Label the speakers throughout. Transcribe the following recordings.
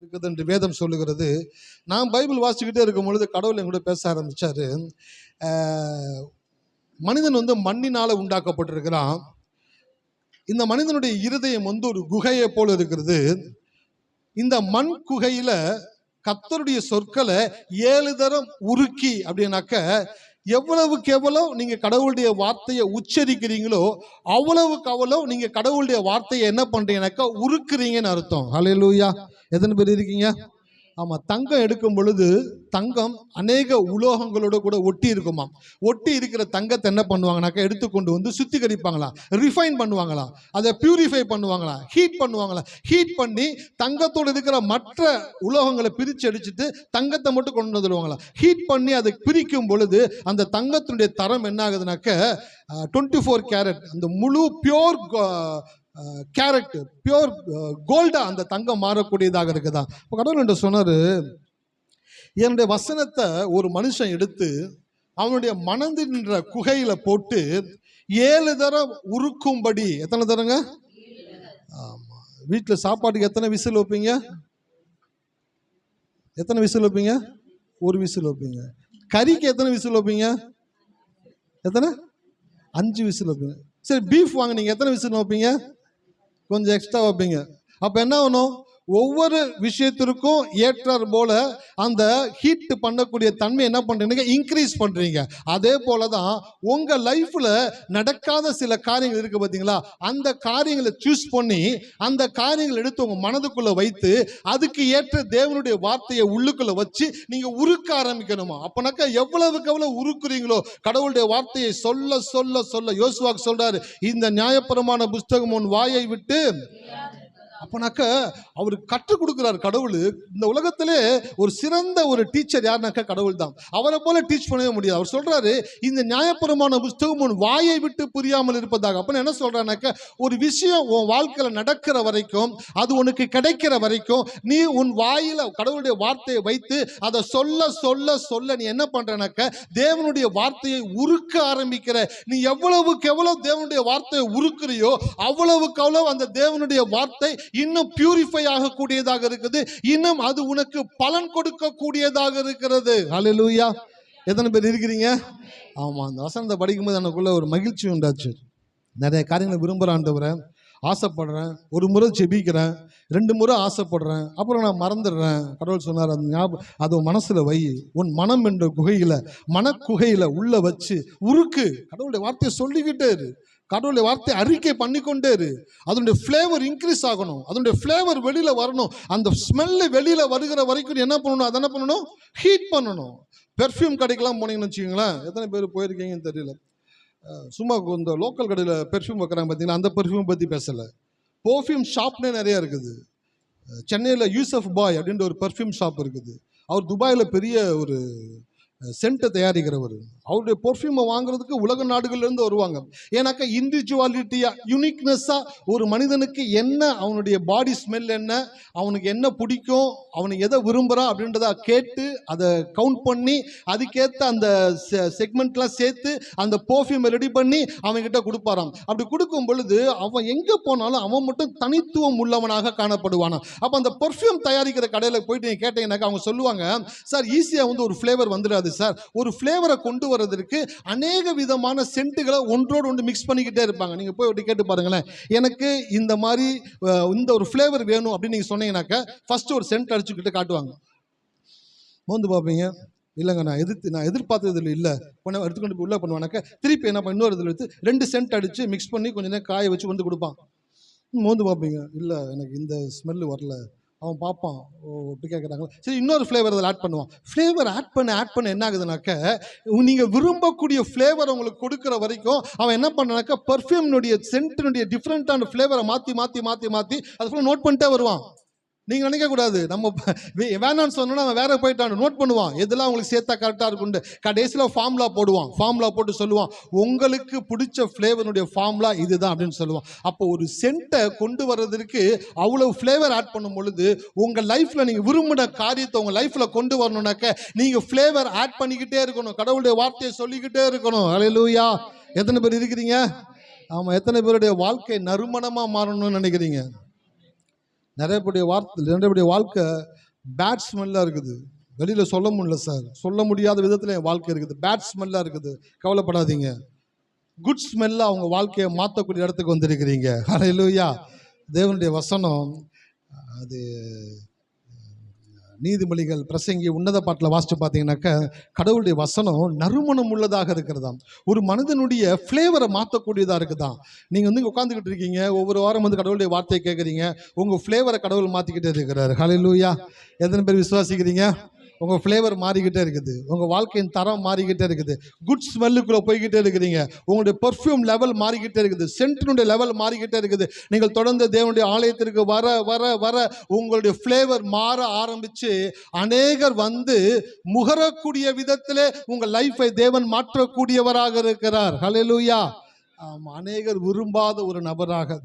Speaker 1: இருக்குது என்று வேதம் சொல்லுகிறது. நான் பைபிள் வாசிக்கிட்டே இருக்கும் பொழுது கடவுள் என் கூட பேச ஆரம்பிச்சாரு. மனிதன் மண்ணினால உண்டாக்கப்பட்டிருக்கிறான். இந்த மனிதனுடைய இருதயம் ஒரு குகையை போல இருக்கிறது. இந்த மண் குகையில கர்த்தருடைய சொற்களை 7 தரம் உருக்கி அப்படின்னாக்க எவ்வளவுக்கு எவ்வளவு நீங்க கடவுளுடைய வார்த்தையை உச்சரிக்கிறீங்களோ அவ்வளவுக்கு அவ்வளவு நீங்க கடவுளுடைய வார்த்தையை என்ன பண்றீங்கன்னாக்கா உருக்குறீங்கன்னு அர்த்தம். ஹல்லேலூயா. எத்தனை பேர் இருக்கீங்க? ஆமா, தங்கம் எடுக்கும் பொழுது தங்கம் அநேக உலோகங்களோட கூட ஒட்டி இருக்குமா. ஒட்டி இருக்கிற தங்கத்தை என்ன பண்ணுவாங்கனாக்கா எடுத்துக்கொண்டு சுத்திகரிப்பாங்களாம், ரிஃபைன் பண்ணுவாங்களாம், அதை பியூரிஃபை பண்ணுவாங்களாம், ஹீட் பண்ணுவாங்களாம். ஹீட் பண்ணி தங்கத்தோடு இருக்கிற மற்ற உலோகங்களை பிரித்து அடிச்சுட்டு தங்கத்தை மட்டும் கொண்டு வந்துடுவாங்களாம். ஹீட் பண்ணி அதை பிரிக்கும் பொழுது அந்த தங்கத்தினுடைய தரம் என்ன ஆகுதுனாக்க 24 கேரட், அந்த முழு பியோர் கேரட், பியோர் கோல்டா அந்த தங்கம் மாறக்கூடியதாக இருக்குதா. இப்போ கடவுள் என்று சொன்னாரு, என்னுடைய வசனத்தை ஒரு மனுஷன் எடுத்து அவனுடைய மனதின்ற குகையில போட்டு 7 தரம் உருக்கும்படி. எத்தனை தரங்க? ஆமா, வீட்டில் சாப்பாட்டுக்கு எத்தனை விசில் வைப்பீங்க? எத்தனை விசில் வைப்பீங்க? ஒரு விசில் வைப்பீங்க. கறிக்கு எத்தனை விசில் வைப்பீங்க? எத்தனை? 5 விசில் வைப்பீங்க. சரி, பீஃப் வாங்கினீங்க, எத்தனை விசில் வைப்பீங்க? கொஞ்சம் எக்ஸ்ட்ரா வைப்பீங்க. அப்ப என்ன ஆகணும்? ஒவ்வொரு விஷயத்திற்கும் ஏற்றார் போல அந்த ஹீட் பண்ணக்கூடிய தன்மை என்ன பண்றீங்க? இன்க்ரீஸ் பண்றீங்க. அதே போலதான் உங்க லைஃப்ல நடக்காத சில காரியங்கள் இருக்கு பாத்தீங்களா, அந்த காரியங்களை சூஸ் பண்ணி அந்த காரியங்களை எடுத்து உங்க மனதுக்குள்ள வைத்து அதுக்கு ஏற்ற தேவனுடைய வார்த்தையை உள்ளுக்குள்ள வச்சு நீங்க உருக்க ஆரம்பிக்கணுமா. அப்பனாக்கா எவ்வளவுக்கு எவ்வளவு உருக்குறீங்களோ கடவுளுடைய வார்த்தையை சொல்ல சொல்ல சொல்ல. யோசுவாக்கு சொல்றாரு, இந்த நியாயப்பிரமாண புஸ்தகம் உன் வாயை விட்டு. அப்பனாக்க அவரு கற்றுக் கொடுக்கிறார் கடவுள். இந்த உலகத்திலே ஒரு சிறந்த ஒரு டீச்சர் யாருனாக்கா கடவுள் தான். அவரை போல டீச் பண்ணவே முடியாது. அவர் சொல்றாரு, இந்த நியாயப்பிரமாண புஸ்தகம் உன் வாயை விட்டு புரியாமல் இருப்பதாக. அப்ப என்ன சொல்றானாக்க, ஒரு விஷயம் உன் வாழ்க்கையில நடக்கிற வரைக்கும், அது உனக்கு கிடைக்கிற வரைக்கும் நீ உன் வாயில கடவுளுடைய வார்த்தையை வைத்து அதை சொல்ல சொல்ல சொல்ல நீ என்ன பண்றனாக்க தேவனுடைய வார்த்தையை உருக்க ஆரம்பிக்கிற. நீ எவ்வளவுக்கு எவ்வளவு தேவனுடைய வார்த்தையை உருக்குறியோ அவ்வளவுக்கு அவ்வளவு அந்த தேவனுடைய வார்த்தை இன்னும் பியூரிஃபை ஆகக்கூடியதாக இருக்குது. இன்னும் அது உனக்கு பலன் கொடுக்க கூடியதாக இருக்கிறது. ஹல்லேலூயா. எத்தனை பேர் இருக்கிறீங்க? ஆமா, அந்த வசனத்தை படிக்கும்போது எனக்குள்ள ஒரு மகிழ்ச்சி உண்டாச்சு. நிறைய காரியங்களை விரும்புறாண்டவரை ஆசைப்படுறேன், ஒரு முறை ஜெபிக்கிறேன், 2 முறை ஆசைப்படுறேன், அப்புறம் நான் மறந்துடுறேன். கடவுள் சொன்னார், அந்த ஞாபகம் அது மனசுல வை, உன் மனம் என்ற குகையில மனக்குகையில உள்ள வச்சு உருக்கு. கடவுளுடைய வார்த்தையை சொல்லிக்கிட்டே இரு, கடவுளுடைய வார்த்தை அறிக்கை பண்ணிக்கொண்டே இரு. அதனுடைய ஃப்ளேவர் இன்க்ரீஸ் ஆகணும், அதனுடைய ஃப்ளேவர் வெளியில வரணும். அந்த ஸ்மெல்லு வெளியில வருகிற வரைக்கும் என்ன பண்ணணும்? அதை என்ன பண்ணணும்? ஹீட் பண்ணணும். பெர்ஃப்யூம் கடைக்கெல்லாம் போனீங்கன்னு வச்சுக்கோங்களேன். எத்தனை பேர் போயிருக்கீங்கன்னு தெரியல. சும்மா இந்த லோக்கல் கடையில் பெர்ஃப்யூம் வைக்கிறாங்க பார்த்தீங்கன்னா, அந்த பெர்ஃப்யூம் பற்றி பேசலை. பெர்ஃப்யூம் ஷாப்னே நிறையா இருக்குது. சென்னையில் யூசப் பாய் அப்படின்ற ஒரு பெர்ஃப்யூம் ஷாப் இருக்குது. அவர் துபாயில் பெரிய ஒரு சென்ட்டை தயாரிக்கிறவர். அவருடைய பெர்ஃப்யூமை வாங்குறதுக்கு உலக நாடுகள்லேருந்து வருவாங்க. ஏன்னாக்கா இண்டிவிஜுவாலிட்டியா, யூனிக்னஸா ஒரு மனிதனுக்கு என்ன, அவனுடைய பாடி ஸ்மெல் என்ன, அவனுக்கு என்ன பிடிக்கும், அவனுக்கு எதை விரும்புகிறான் அப்படின்றத கேட்டு அதை கவுண்ட் பண்ணி அதுக்கேற்ற அந்த செக்மெண்ட்லாம் சேர்த்து அந்த பெர்ஃப்யூமை ரெடி பண்ணி அவன்கிட்ட கொடுப்பாராம். அப்படி கொடுக்கும் பொழுது அவன் எங்கே போனாலும் அவன் மட்டும் தனித்துவம் உள்ளவனாக காணப்படுவானா. அப்போ அந்த பெர்ஃப்யூம் தயாரிக்கிற கடையில் போயிட்டு நீங்கள் கேட்டீங்கன்னாக்கா அவங்க சொல்லுவாங்க, சார் ஈஸியாக ஒரு ஃப்ளேவர் வந்துடாது சார். ஒரு ஃப்ளேவரை கொண்டு வரதற்கு அநேக விதமான சென்ட்டுகளை ஒன்றோடு ஒன்று மிக்ஸ் பண்ணிக்கிட்டே இருப்பாங்க. நீங்க போய் கேட்டு பாருங்களேன், எனக்கு இந்த மாதிரி இந்த ஒரு ஃப்ளேவர் வேணும் அப்படின்னு நீங்க சொன்னீங்கன்னாக்க ஃபர்ஸ்ட் ஒரு சென்ட் அடிச்சுக்கிட்டு காட்டுவாங்க. மோந்து பார்ப்பீங்க, இல்லைங்க நான் எதிர்பார்த்தது இல்லை, எடுத்துக்கொண்டு உள்ள பண்ணுவானாக்க திருப்பி என்ன பண்ண இன்னொரு இதில் எடுத்து 2 சென்ட் அடிச்சு மிக்ஸ் பண்ணி கொஞ்ச நேரம் காய வச்சு வந்து கொடுப்பான். மோந்து பார்ப்பீங்க, இல்லை எனக்கு இந்த ஸ்மெல்லு வரல. அவன் பார்ப்பான், ஓ இப்படி கேட்குறாங்களா, சரி இன்னொரு ஃப்ளேவர் அதில் ஆட் பண்ணுவான். ஃப்ளேவர் ஆட் பண்ண என்ன ஆகுதுனாக்க, நீங்கள் விரும்பக்கூடிய ஃப்ளேவர் உங்களுக்கு கொடுக்குற வரைக்கும் அவன் என்ன பண்ணானாக்கா பெர்ஃப்யூம்னுடைய சென்ட்டினுடைய டிஃப்ரெண்ட்டான ஃப்ளேவரை மாற்றி மாற்றி மாற்றி மாற்றி அது ஃபுல்லாக நோட் பண்ணிட்டே வருவான். நீங்கள் நினைக்கக்கூடாது நம்ம வேணான்னு சொன்னோன்னா அவன் வேற போயிட்டான், நோட் பண்ணுவான் எதெல்லாம் உங்களுக்கு சேர்த்தா கரெக்டாக இருக்குண்டு. கடைசியில் ஃபார்முலா போடுவான். ஃபார்முலா போட்டு சொல்லுவான், உங்களுக்கு பிடிச்ச ஃப்ளேவருடைய ஃபார்முலா இதுதான் அப்படின்னு சொல்லுவான். அப்போ ஒரு சென்ட்டை கொண்டு வர்றதுக்கு அவ்வளோ ஃப்ளேவர் ஆட் பண்ணும் பொழுது உங்கள் லைஃப்பில் நீங்கள் விரும்பின காரியத்தை உங்கள் லைஃப்பில் கொண்டு வரணும்னாக்க நீங்கள் ஃப்ளேவர் ஆட் பண்ணிக்கிட்டே இருக்கணும், கடவுளுடைய வார்த்தையை சொல்லிக்கிட்டே இருக்கணும். ஹல்லேலூயா. எத்தனை பேர் இருக்கிறீங்க? ஆமாம். எத்தனை பேருடைய வாழ்க்கை நறுமணமாக மாறணும்னு நினைக்கிறீங்க? நிறைய பேருடைய வாழ்க்கை பேட் ஸ்மெல்லாக இருக்குது, வெளியில் சொல்ல முடியல சார், சொல்ல முடியாத விதத்தில் என் வாழ்க்கை இருக்குது, பேட் ஸ்மெல்லாக இருக்குது. கவலைப்படாதீங்க, குட் ஸ்மெல்லாக அவங்க வாழ்க்கையை மாற்றக்கூடிய இடத்துக்கு வந்திருக்கிறீங்க. ஹல்லேலூயா. தேவனுடைய வசனம் அது நீதிமொழிகள் பிரசங்கி உன்னத பாட்டில் வாசித்து பார்த்தீங்கன்னாக்க, கடவுளுடைய வசனம் நறுமணம் உள்ளதாக இருக்கிறதாம். ஒரு மனிதனுடைய ஃப்ளேவரை மாற்றக்கூடியதாக இருக்குதான். நீங்கள் வந்து உட்காந்துக்கிட்டு இருக்கீங்க, ஒவ்வொரு வாரம் வந்து கடவுளுடைய வார்த்தையை கேட்குறீங்க, உங்கள் ஃப்ளேவரை கடவுள் மாற்றிக்கிட்டே இருக்கிறார். ஹல்லேலூயா. எத்தனை பேர் விசுவாசிக்கிறீங்க? உங்கள் ஃப்ளேவர் மாறிக்கிட்டே இருக்குது, உங்கள் வாழ்க்கையின் தரம் மாறிக்கிட்டே இருக்குது, குட் ஸ்மெல்லுக்குள்ளே போய்கிட்டே இருக்கிறீங்க, உங்களுடைய பெர்ஃப்யூம் லெவல் மாறிக்கிட்டே இருக்குது, சென்டினுடைய லெவல் மாறிக்கிட்டே இருக்குது. நீங்கள் தொடர்ந்து தேவனுடைய ஆலயத்திற்கு வர வர வர உங்களுடைய ஃப்ளேவர் மாற ஆரம்பித்து அநேகர் வந்து முகரக்கூடிய விதத்திலே உங்கள் லைஃபை தேவன் மாற்றக்கூடியவராக இருக்கிறார். ஹல்லேலூயா. அநேகர் விரும்பாத ஒரு நபராக,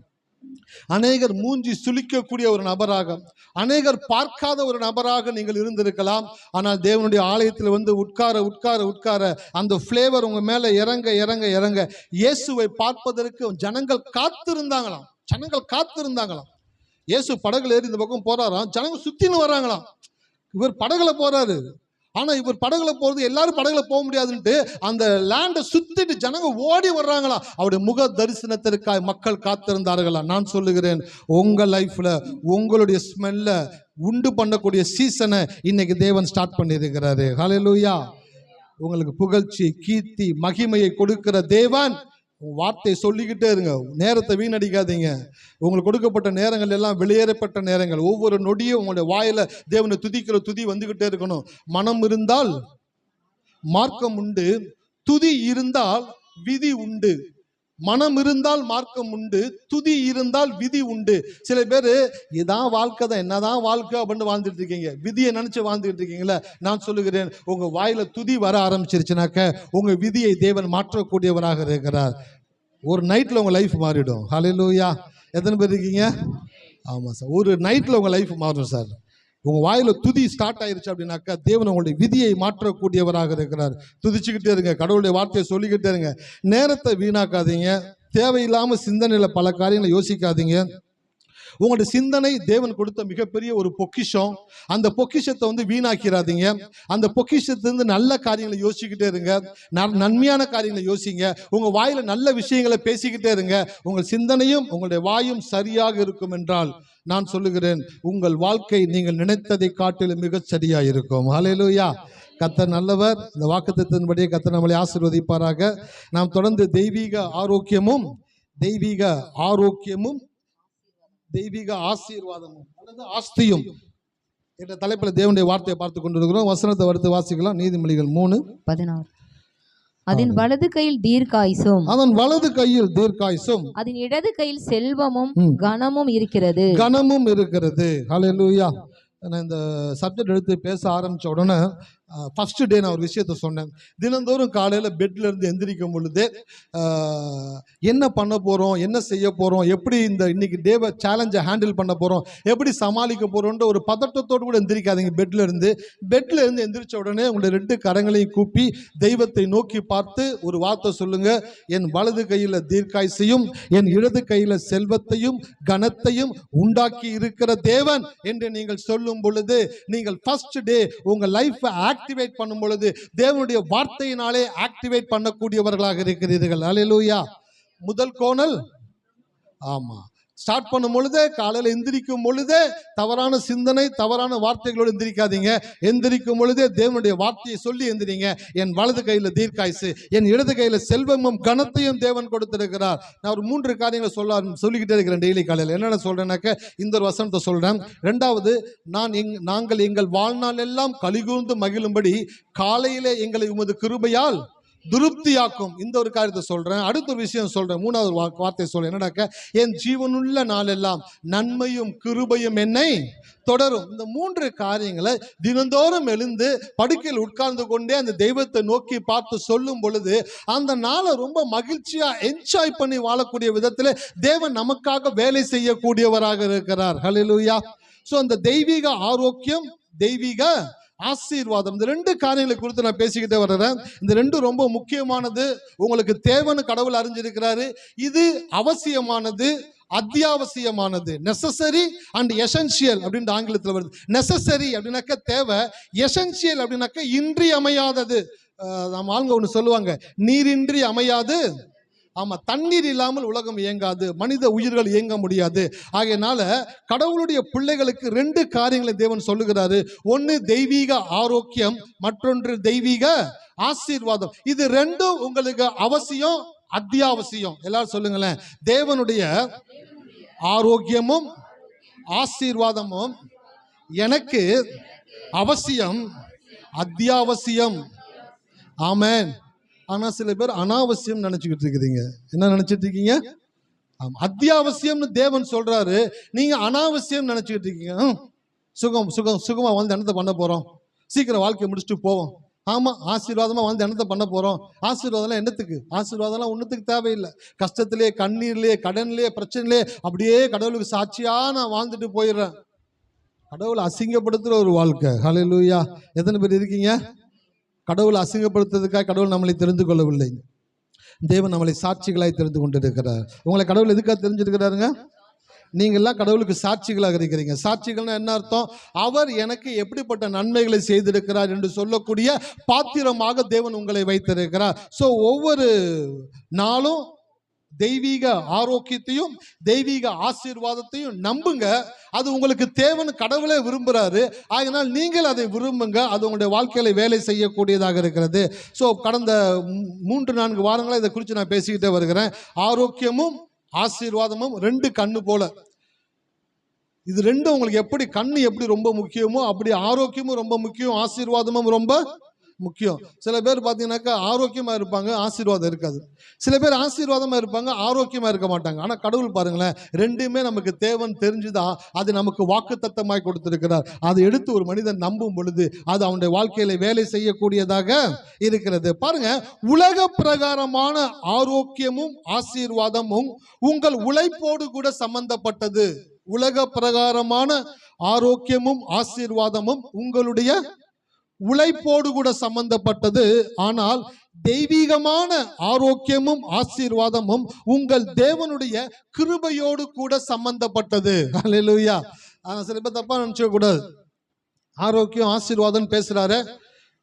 Speaker 1: அநேகர் மூஞ்சி சுளிக்கக்கூடிய ஒரு நபராக, அநேகர் பார்க்காத ஒரு நபராக நீங்கள் இருந்திருக்கலாம். ஆனால் தேவனுடைய ஆலயத்தில் வந்து உட்கார உட்கார உட்கார அந்த ஃப்ளேவர் உங்க மேல இறங்க இறங்க இறங்க இயேசுவை பார்ப்பதற்கு ஜனங்கள் காத்திருந்தாங்களாம். இயேசு படகுல ஏறி இந்த பக்கம் போறாராம், ஜனங்க சுத்தின்னு வராங்களாம். இவர் படகுல போறாரு, ஆனா இவர் படகுல போறது எல்லாரும் படகுல போக முடியாதுன்ட்டு அந்த லேண்டை சுத்திட்டு ஜனங்க ஓடி வர்றாங்களா. அவருடைய முக தரிசனத்திற்காக மக்கள் காத்திருந்தார்களா. நான் சொல்லுகிறேன், உங்க லைஃப்ல உங்களுடைய ஸ்மெல்ல உண்டு பண்ணக்கூடிய சீசனை இன்னைக்கு தேவன் ஸ்டார்ட் பண்ணியிருக்கிறாரு. ஹல்லேலூயா. உங்களுக்கு புகழ்ச்சி, கீர்த்தி, மகிமையை கொடுக்கிற தேவன். வார்த்தையை சொல்லிக்கிட்டே இருங்க, நேரத்தை வீணடிக்காதீங்க. உங்களுக்கு கொடுக்கப்பட்ட நேரங்கள் எல்லாம் வெளியேறப்பட்ட நேரங்கள். ஒவ்வொரு நொடியும் உங்களுடைய வாயில தேவனை துதிக்கிற துதி வந்துகிட்டே இருக்கணும். மனம் இருந்தால் மார்க்கம் உண்டு, துதி இருந்தால் விதி உண்டு. மனம் இருந்தால் மார்க்கம் உண்டு, துதி இருந்தால் விதி உண்டு. சில பேர் இதான் வாழ்க்கை தான், என்னதான் வாழ்க்கை அப்படின்னு வாழ்ந்துட்டு இருக்கீங்க, விதியை நினைச்சு வாழ்ந்துட்டு இருக்கீங்களா. நான் சொல்லுகிறேன், உங்க வாயில துதி வர ஆரம்பிச்சிருச்சுனாக்க உங்க விதியை தேவன் மாற்றக்கூடியவராக இருக்கிறார். ஒரு நைட்ல உங்க லைஃப் மாறிடும். ஹல்லேலூயா. எத்தனை பேர் இருக்கீங்க? ஆமா சார், ஒரு நைட்ல உங்க லைஃப் மாறும் சார். உங்க வாயில துதி ஸ்டார்ட் ஆயிருச்சு அப்படின்னாக்கா தேவன் உங்களுடைய விதியை மாற்றக்கூடியவராக இருக்கிறார். துதிச்சுக்கிட்டே இருங்க, கடவுளுடைய வார்த்தையை சொல்லிக்கிட்டே இருங்க. நேரத்தை வீணாக்காதீங்க, தேவையில்லாம சிந்தனையில பல காரியங்களை யோசிக்காதீங்க. உங்களுடைய சிந்தனை தேவன் கொடுத்த மிகப்பெரிய ஒரு பொக்கிஷம். அந்த பொக்கிஷத்தை வந்து வீணாக்கிறாதீங்க. அந்த பொக்கிஷத்திலிருந்து நல்ல காரியங்களை யோசிக்கிட்டே இருங்க, நன்மையான காரியங்களை யோசிங்க. உங்க வாயில நல்ல விஷயங்களை பேசிக்கிட்டே இருங்க. உங்கள் சிந்தனையும் உங்களுடைய வாயும் சரியாக இருக்கும் என்றால் நான் சொல்லுகிறேன், உங்கள் வாழ்க்கை நீங்கள் நினைத்ததை காட்டிலும் மிக சரியா இருக்கும். ஹல்லேலூயா. கர்த்தர் நல்லவர். இந்த வாக்குத்தத்தத்தின்படியே கர்த்தர் நம்மளை ஆசீர்வதிப்பாராக. நாம் தொடர்ந்து தெய்வீக ஆரோக்கியமும் தெய்வீக ஆசீர்வாதமும் அல்லது ஆஸ்தியும் என்ற தலைப்பில் தேவனுடைய வார்த்தையை பார்த்து கொண்டிருக்கிறோம். வசனத்தை வடுத்து வாசிக்கலாம். நீதிமொழிகள் 3:16.
Speaker 2: அதன் வலது கையில் தீர்க்காயுசும் அதன் இடது கையில் செல்வமும் கனமும் இருக்கிறது.
Speaker 1: ஹல்லேலூயா. நான் இந்த சப்ஜெக்ட் எடுத்து பேச ஆரம்பிச்ச உடனே ஃபர்ஸ்ட் டே நான் ஒரு விஷயத்த சொன்னேன். தினந்தோறும் காலையில் பெட்ல இருந்து எந்திரிக்கும் பொழுது என்ன பண்ண போகிறோம், என்ன செய்ய போகிறோம், எப்படி இந்த இன்னைக்கு டேவை சேலஞ்சை ஹேண்டில் பண்ண போகிறோம், எப்படி சமாளிக்க போகிறோன்ற ஒரு பதட்டத்தோடு கூட எந்திரிக்காதீங்க. பெட்ல இருந்து எந்திரிச்ச உடனே உங்களுடைய 2 கரங்களையும் கூப்பி தெய்வத்தை நோக்கி பார்த்து ஒரு வார்த்தை சொல்லுங்க. என் வலது கையில் தீர்க்காயுசையும் என் இடது கையில் செல்வத்தையும் கனத்தையும் உண்டாக்கி இருக்கிற தேவன் என்று நீங்கள் சொல்லும் பொழுது நீங்கள் ஃபர்ஸ்ட் டே உங்க லைஃப் ஆக்டிவேட் பண்ணும் பொழுது தேவனுடைய வார்த்தையினாலே ஆக்டிவேட் பண்ணக்கூடியவர்களாக இருக்கிறீர்கள். ஹல்லேலூயா. முதல் கோணல். ஆமா, ஸ்டார்ட் பண்ணும் பொழுதே காலையில் எந்திரிக்கும் பொழுதே தவறான சிந்தனை தவறான வார்த்தைகளோடு எந்திரிக்காதீங்க. எந்திரிக்கும் பொழுதே தேவனுடைய வார்த்தையை சொல்லி எந்திரிங்க. என் வலது கையில் தீர்க்காயுசு, என் இடது கையில் செல்வமும் கனத்தையும் தேவன் கொடுத்திருக்கிறார். நான் ஒரு 3 காரியங்களை சொல்லிக்கிட்டே இருக்கிறேன் டெய்லி காலையில். என்னென்ன சொல்றேன்னாக்க இந்த ஒரு வசனத்தை சொல்றேன். 2வது, நாங்கள் எங்கள் வாழ்நாள் எல்லாம் கலிகூர்ந்து மகிழும்படி காலையிலே எங்களை உமது கிருபையால் திருப்தியாக்கும். இந்த ஒரு காரியத்தை சொல்றேன். அடுத்த ஒரு விஷயம் சொல்றேன். 3வது வார்த்தை சொல்றேன். என்னடாக்க, என் ஜீவனுள்ள நாளெல்லாம் நன்மையும் கிருபையும் என்னை தொடரும். இந்த 3 காரியங்களை தினந்தோறும் எழுந்து படுக்கையில் உட்கார்ந்து கொண்டே அந்த தெய்வத்தை நோக்கி பார்த்து சொல்லும் பொழுது அந்த நாளை ரொம்ப மகிழ்ச்சியா என்ஜாய் பண்ணி வாழக்கூடிய விதத்தில் தேவன் நமக்காக வேலை செய்யக்கூடியவராக இருக்கிறார். ஹல்லேலூயா. சோ அந்த தெய்வீக ஆரோக்கியம், தெய்வீக ஆசீர்வாதம், இந்த 2 காரியங்களை குறித்து நான் பேசிக்கிட்டே வர்றேன். இந்த 2 ரொம்ப முக்கியமானது. உங்களுக்கு தேவன்னு கடவுள் அறிஞ்சிருக்கிறாரு. இது அவசியமானது. அத்தியாவசியமானது. நெசசரி அண்ட் எசென்சியல் அப்படின்னு ஆங்கிலத்தில் வருது. நெசசரி அப்படின்னாக்க தேவை, எசென்சியல் அப்படின்னாக்க இன்றியமையாதது. நம்ம ஆளுங்க ஒன்று சொல்லுவாங்க, நீரின்றி அமையாது. ஆமா, தண்ணீர் இல்லாமல் உலகம் இயங்காது, மனித உயிர்கள் இயங்க முடியாது. ஆகையினால கடவுளுடைய பிள்ளைகளுக்கு 2 காரியங்களை தேவன் சொல்லுகிறாரு. ஒன்று தெய்வீக ஆரோக்கியம், மற்றொன்று தெய்வீக ஆசீர்வாதம். இது 2ம் உங்களுக்கு அவசியம், அத்தியாவசியம். எல்லாரும் சொல்லுங்களேன், தேவனுடைய ஆரோக்கியமும் ஆசீர்வாதமும் எனக்கு அவசியம், அத்தியாவசியம். ஆமென். ஆனா சில பேர் அனாவசியம் நினைச்சுக்கிட்டு இருக்கிறீங்க. என்ன நினைச்சிட்டு இருக்கீங்க? அத்தியாவசியம்னு தேவன் சொல்றாரு, நீங்க அனாவசியம் நினைச்சுக்கிட்டு இருக்கீங்க. சுகமா வந்து என்னத்தை பண்ண போறோம், சீக்கிரம் வாழ்க்கையை முடிச்சுட்டு போவோம். ஆமா, ஆசீர்வாதமா வந்து என்னத்தை பண்ண போறோம். ஆசீர்வாதம் என்னத்துக்கு? ஆசீர்வாதம் ஒன்னுத்துக்கு தேவையில்லை. கஷ்டத்திலே, கண்ணீர்லயே, கடன்லயே, பிரச்சனையிலே அப்படியே கடவுளுக்கு சாட்சியா நான் வாழ்ந்துட்டு போயிடுறேன். கடவுளை அசிங்கப்படுத்துற ஒரு வாழ்க்கை. ஹல்லேலூயா. எத்தனை பேர் இருக்கீங்க? கடவுளை அசிங்கப்படுத்துறதுக்காக கடவுள் நம்மளை தெரிந்து கொள்ளவில்லை. தேவன் நம்மளை சாட்சிகளாய் தெரிந்து கொண்டிருக்கிறார். உங்களை கடவுள் எதுக்காக தெரிஞ்சிருக்கிறாருங்க? நீங்கள்லாம் கடவுளுக்கு சாட்சிகளாக இருக்கிறீங்க. சாட்சிகள்னா என்ன அர்த்தம்? அவர் எனக்கு எப்படிப்பட்ட நன்மைகளை செய்திருக்கிறார் என்று சொல்லக்கூடிய பாத்திரமாக தேவன் உங்களை வைத்திருக்கிறார். ஸோ ஒவ்வொரு நாளும் தெய்வீக ஆரோக்கியத்தையும் தெய்வீக ஆசீர்வாதத்தையும் நம்புங்க. அது உங்களுக்கு தேவன் கடவுளே விரும்புகிறாரு. ஆகையினால் நீங்கள் அதை விரும்புங்க. அது உங்களுடைய வாழ்க்கையில வேலை செய்யக்கூடியதாக இருக்கிறது. ஸோ கடந்த 3-4 வாரங்களாக இதை குறித்து நான் பேசிக்கிட்டே வருகிறேன். ஆரோக்கியமும் ஆசீர்வாதமும் 2 கண்ணு போல. இது 2 உங்களுக்கு எப்படி கண்ணு எப்படி ரொம்ப முக்கியமோ அப்படி ஆரோக்கியமும் ரொம்ப முக்கியம், ஆசீர்வாதமும் ரொம்ப முக்கியம். சில பேர் பார்த்தீங்கன்னாக்கா ஆரோக்கியமாக இருப்பாங்க, ஆசீர்வாதம் இருக்காது. சில பேர் ஆசீர்வாதமாக இருப்பாங்க, ஆரோக்கியமாக இருக்க மாட்டாங்க. ஆனால் கடவுள் பாருங்களேன், 2மே நமக்கு தேவன் தெரிஞ்சுதான் அது நமக்கு வாக்குத்தத்தமாய் கொடுத்திருக்கிறார். அதை எடுத்து ஒரு மனிதன் நம்பும் பொழுது அது அவனுடைய வாழ்க்கையில வேலை செய்யக்கூடியதாக இருக்கிறது. பாருங்க, உலக பிரகாரமான ஆரோக்கியமும் ஆசீர்வாதமும் உங்கள் உழைப்போடு கூட சம்பந்தப்பட்டது. உலக பிரகாரமான ஆரோக்கியமும் ஆசீர்வாதமும் உங்களுடைய உழைப்போடு கூட சம்பந்தப்பட்டது. ஆனால் தெய்வீகமான ஆரோக்கியமும் ஆசீர்வாதமும் உங்கள் தேவனுடைய கிருபையோடு கூட சம்பந்தப்பட்டது. ஹல்லேலூயா. சில பேர் தப்பா நினைச்சுக்க கூடாது. ஆரோக்கியம் ஆசீர்வாதம் பேசுறாரு,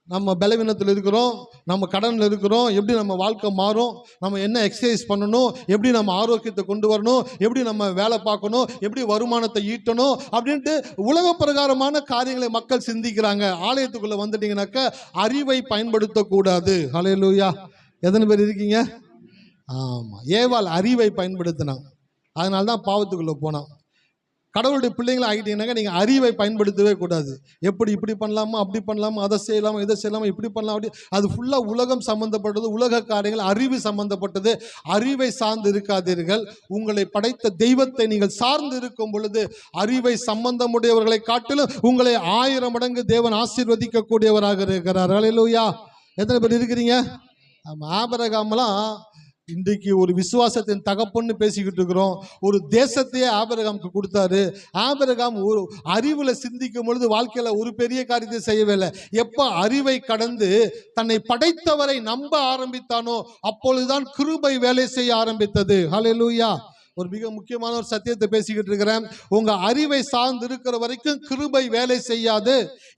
Speaker 1: நம்ம பலவீனத்தில் இருக்கிறோம், நம்ம கடனில் இருக்கிறோம், எப்படி நம்ம வாழ்க்கை மாறும், நம்ம என்ன எக்ஸசைஸ் பண்ணணும், எப்படி நம்ம ஆரோக்கியத்தை கொண்டு வரணும், எப்படி நம்ம வேலை பார்க்கணும், எப்படி வருமானத்தை ஈட்டணும் அப்படின்ட்டு உலக பிரகாரமான காரியங்களை மக்கள் சிந்திக்கிறாங்க. ஆலயத்துக்குள்ள வந்துட்டீங்கன்னாக்கா அறிவை பயன்படுத்தக்கூடாது. ஹல்லேலூயா. எத்தனை பேர் இருக்கீங்க? ஆமாம், ஏவாள் அறிவை பயன்படுத்தினாங்க, அதனால தான் பாவத்துக்குள்ளே போனான். கடவுளுடைய பிள்ளைங்களை ஆகிட்டீங்கன்னாக்கா நீங்கள் அறிவை பயன்படுத்தவே கூடாது. எப்படி இப்படி பண்ணலாமா, அப்படி பண்ணலாமா, அதை செய்யலாமா, இதை செய்யலாமா, இப்படி பண்ணலாம், அப்படி. அது ஃபுல்லாக உலகம் சம்பந்தப்பட்டது, உலக காரியங்கள், அறிவு சம்பந்தப்பட்டது. அறிவை சார்ந்து இருக்காதீர்கள். உங்களை படைத்த தெய்வத்தை நீங்கள் சார்ந்து இருக்கும் பொழுது அறிவை சம்பந்தமுடையவர்களை காட்டிலும் உங்களை 1000 மடங்கு தேவன் ஆசீர்வதிக்க கூடியவராக இருக்கிறார். ஹல்லேலூயா. எத்தனை பேர் இருக்கிறீங்க? ஆபிரகாம்லாம் இன்றைக்கு ஒரு விசுவாசத்தின் தகப்பன்னு பேசிக்கிட்டு இருக்கிறோம். ஒரு தேசத்தையே ஆபிரகாமுக்கு கொடுத்தாரு. ஆபிரகாம் ஒரு அறிவுல சிந்திக்கும் பொழுது வாழ்க்கையில ஒரு பெரிய காரியத்தை செய்யவே இல்லை. எப்ப அறிவை கடந்து தன்னை படைத்தவரை நம்ப ஆரம்பித்தானோ அப்பொழுதுதான் கிருபை வேலை செய்ய ஆரம்பித்தது. ஹல்லேலூயா. ஒரு மிக முக்கியமான ஒரு சத்தியத்தை பேசிக்கிட்டு இருக்கிறேன். உங்க அறிவை சார்ந்து இருக்கிற வரைக்கும் கிருபை வேலை செய்யாது.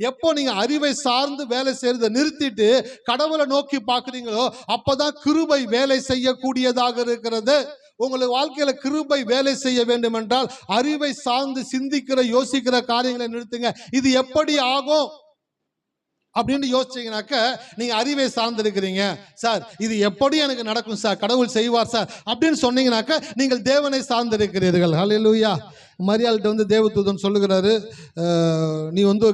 Speaker 1: எப்போ நீங்க அறிவை சார்ந்து வேலை செய்யறதை நிறுத்திட்டு கடவுளை நோக்கி பார்க்குறீங்களோ அப்பதான் கிருபை வேலை செய்யக்கூடியதாக இருக்கிறது. உங்களுக்கு வாழ்க்கையில கிருபை வேலை செய்ய வேண்டும் என்றால் அறிவை சார்ந்து சிந்திக்கிற யோசிக்கிற காரியங்களை நிறுத்துங்க. இது எப்படி ஆகும் அப்படின்னு யோசிச்சீங்கன்னாக்க நீங்க அறிவை சார்ந்து இருக்கிறீங்க. சார் இது எப்படி எனக்கு நடக்கும் சார், கடவுள் செய்வார் சார் அப்படின்னு சொன்னீங்கன்னாக்க நீங்கள் தேவனை சார்ந்து இருக்கிறீர்கள். ஹல்லேலூயா. மரியாள்கிட்ட வந்து தேவதூதன் சொல்லுகிறாரு, நீ வந்து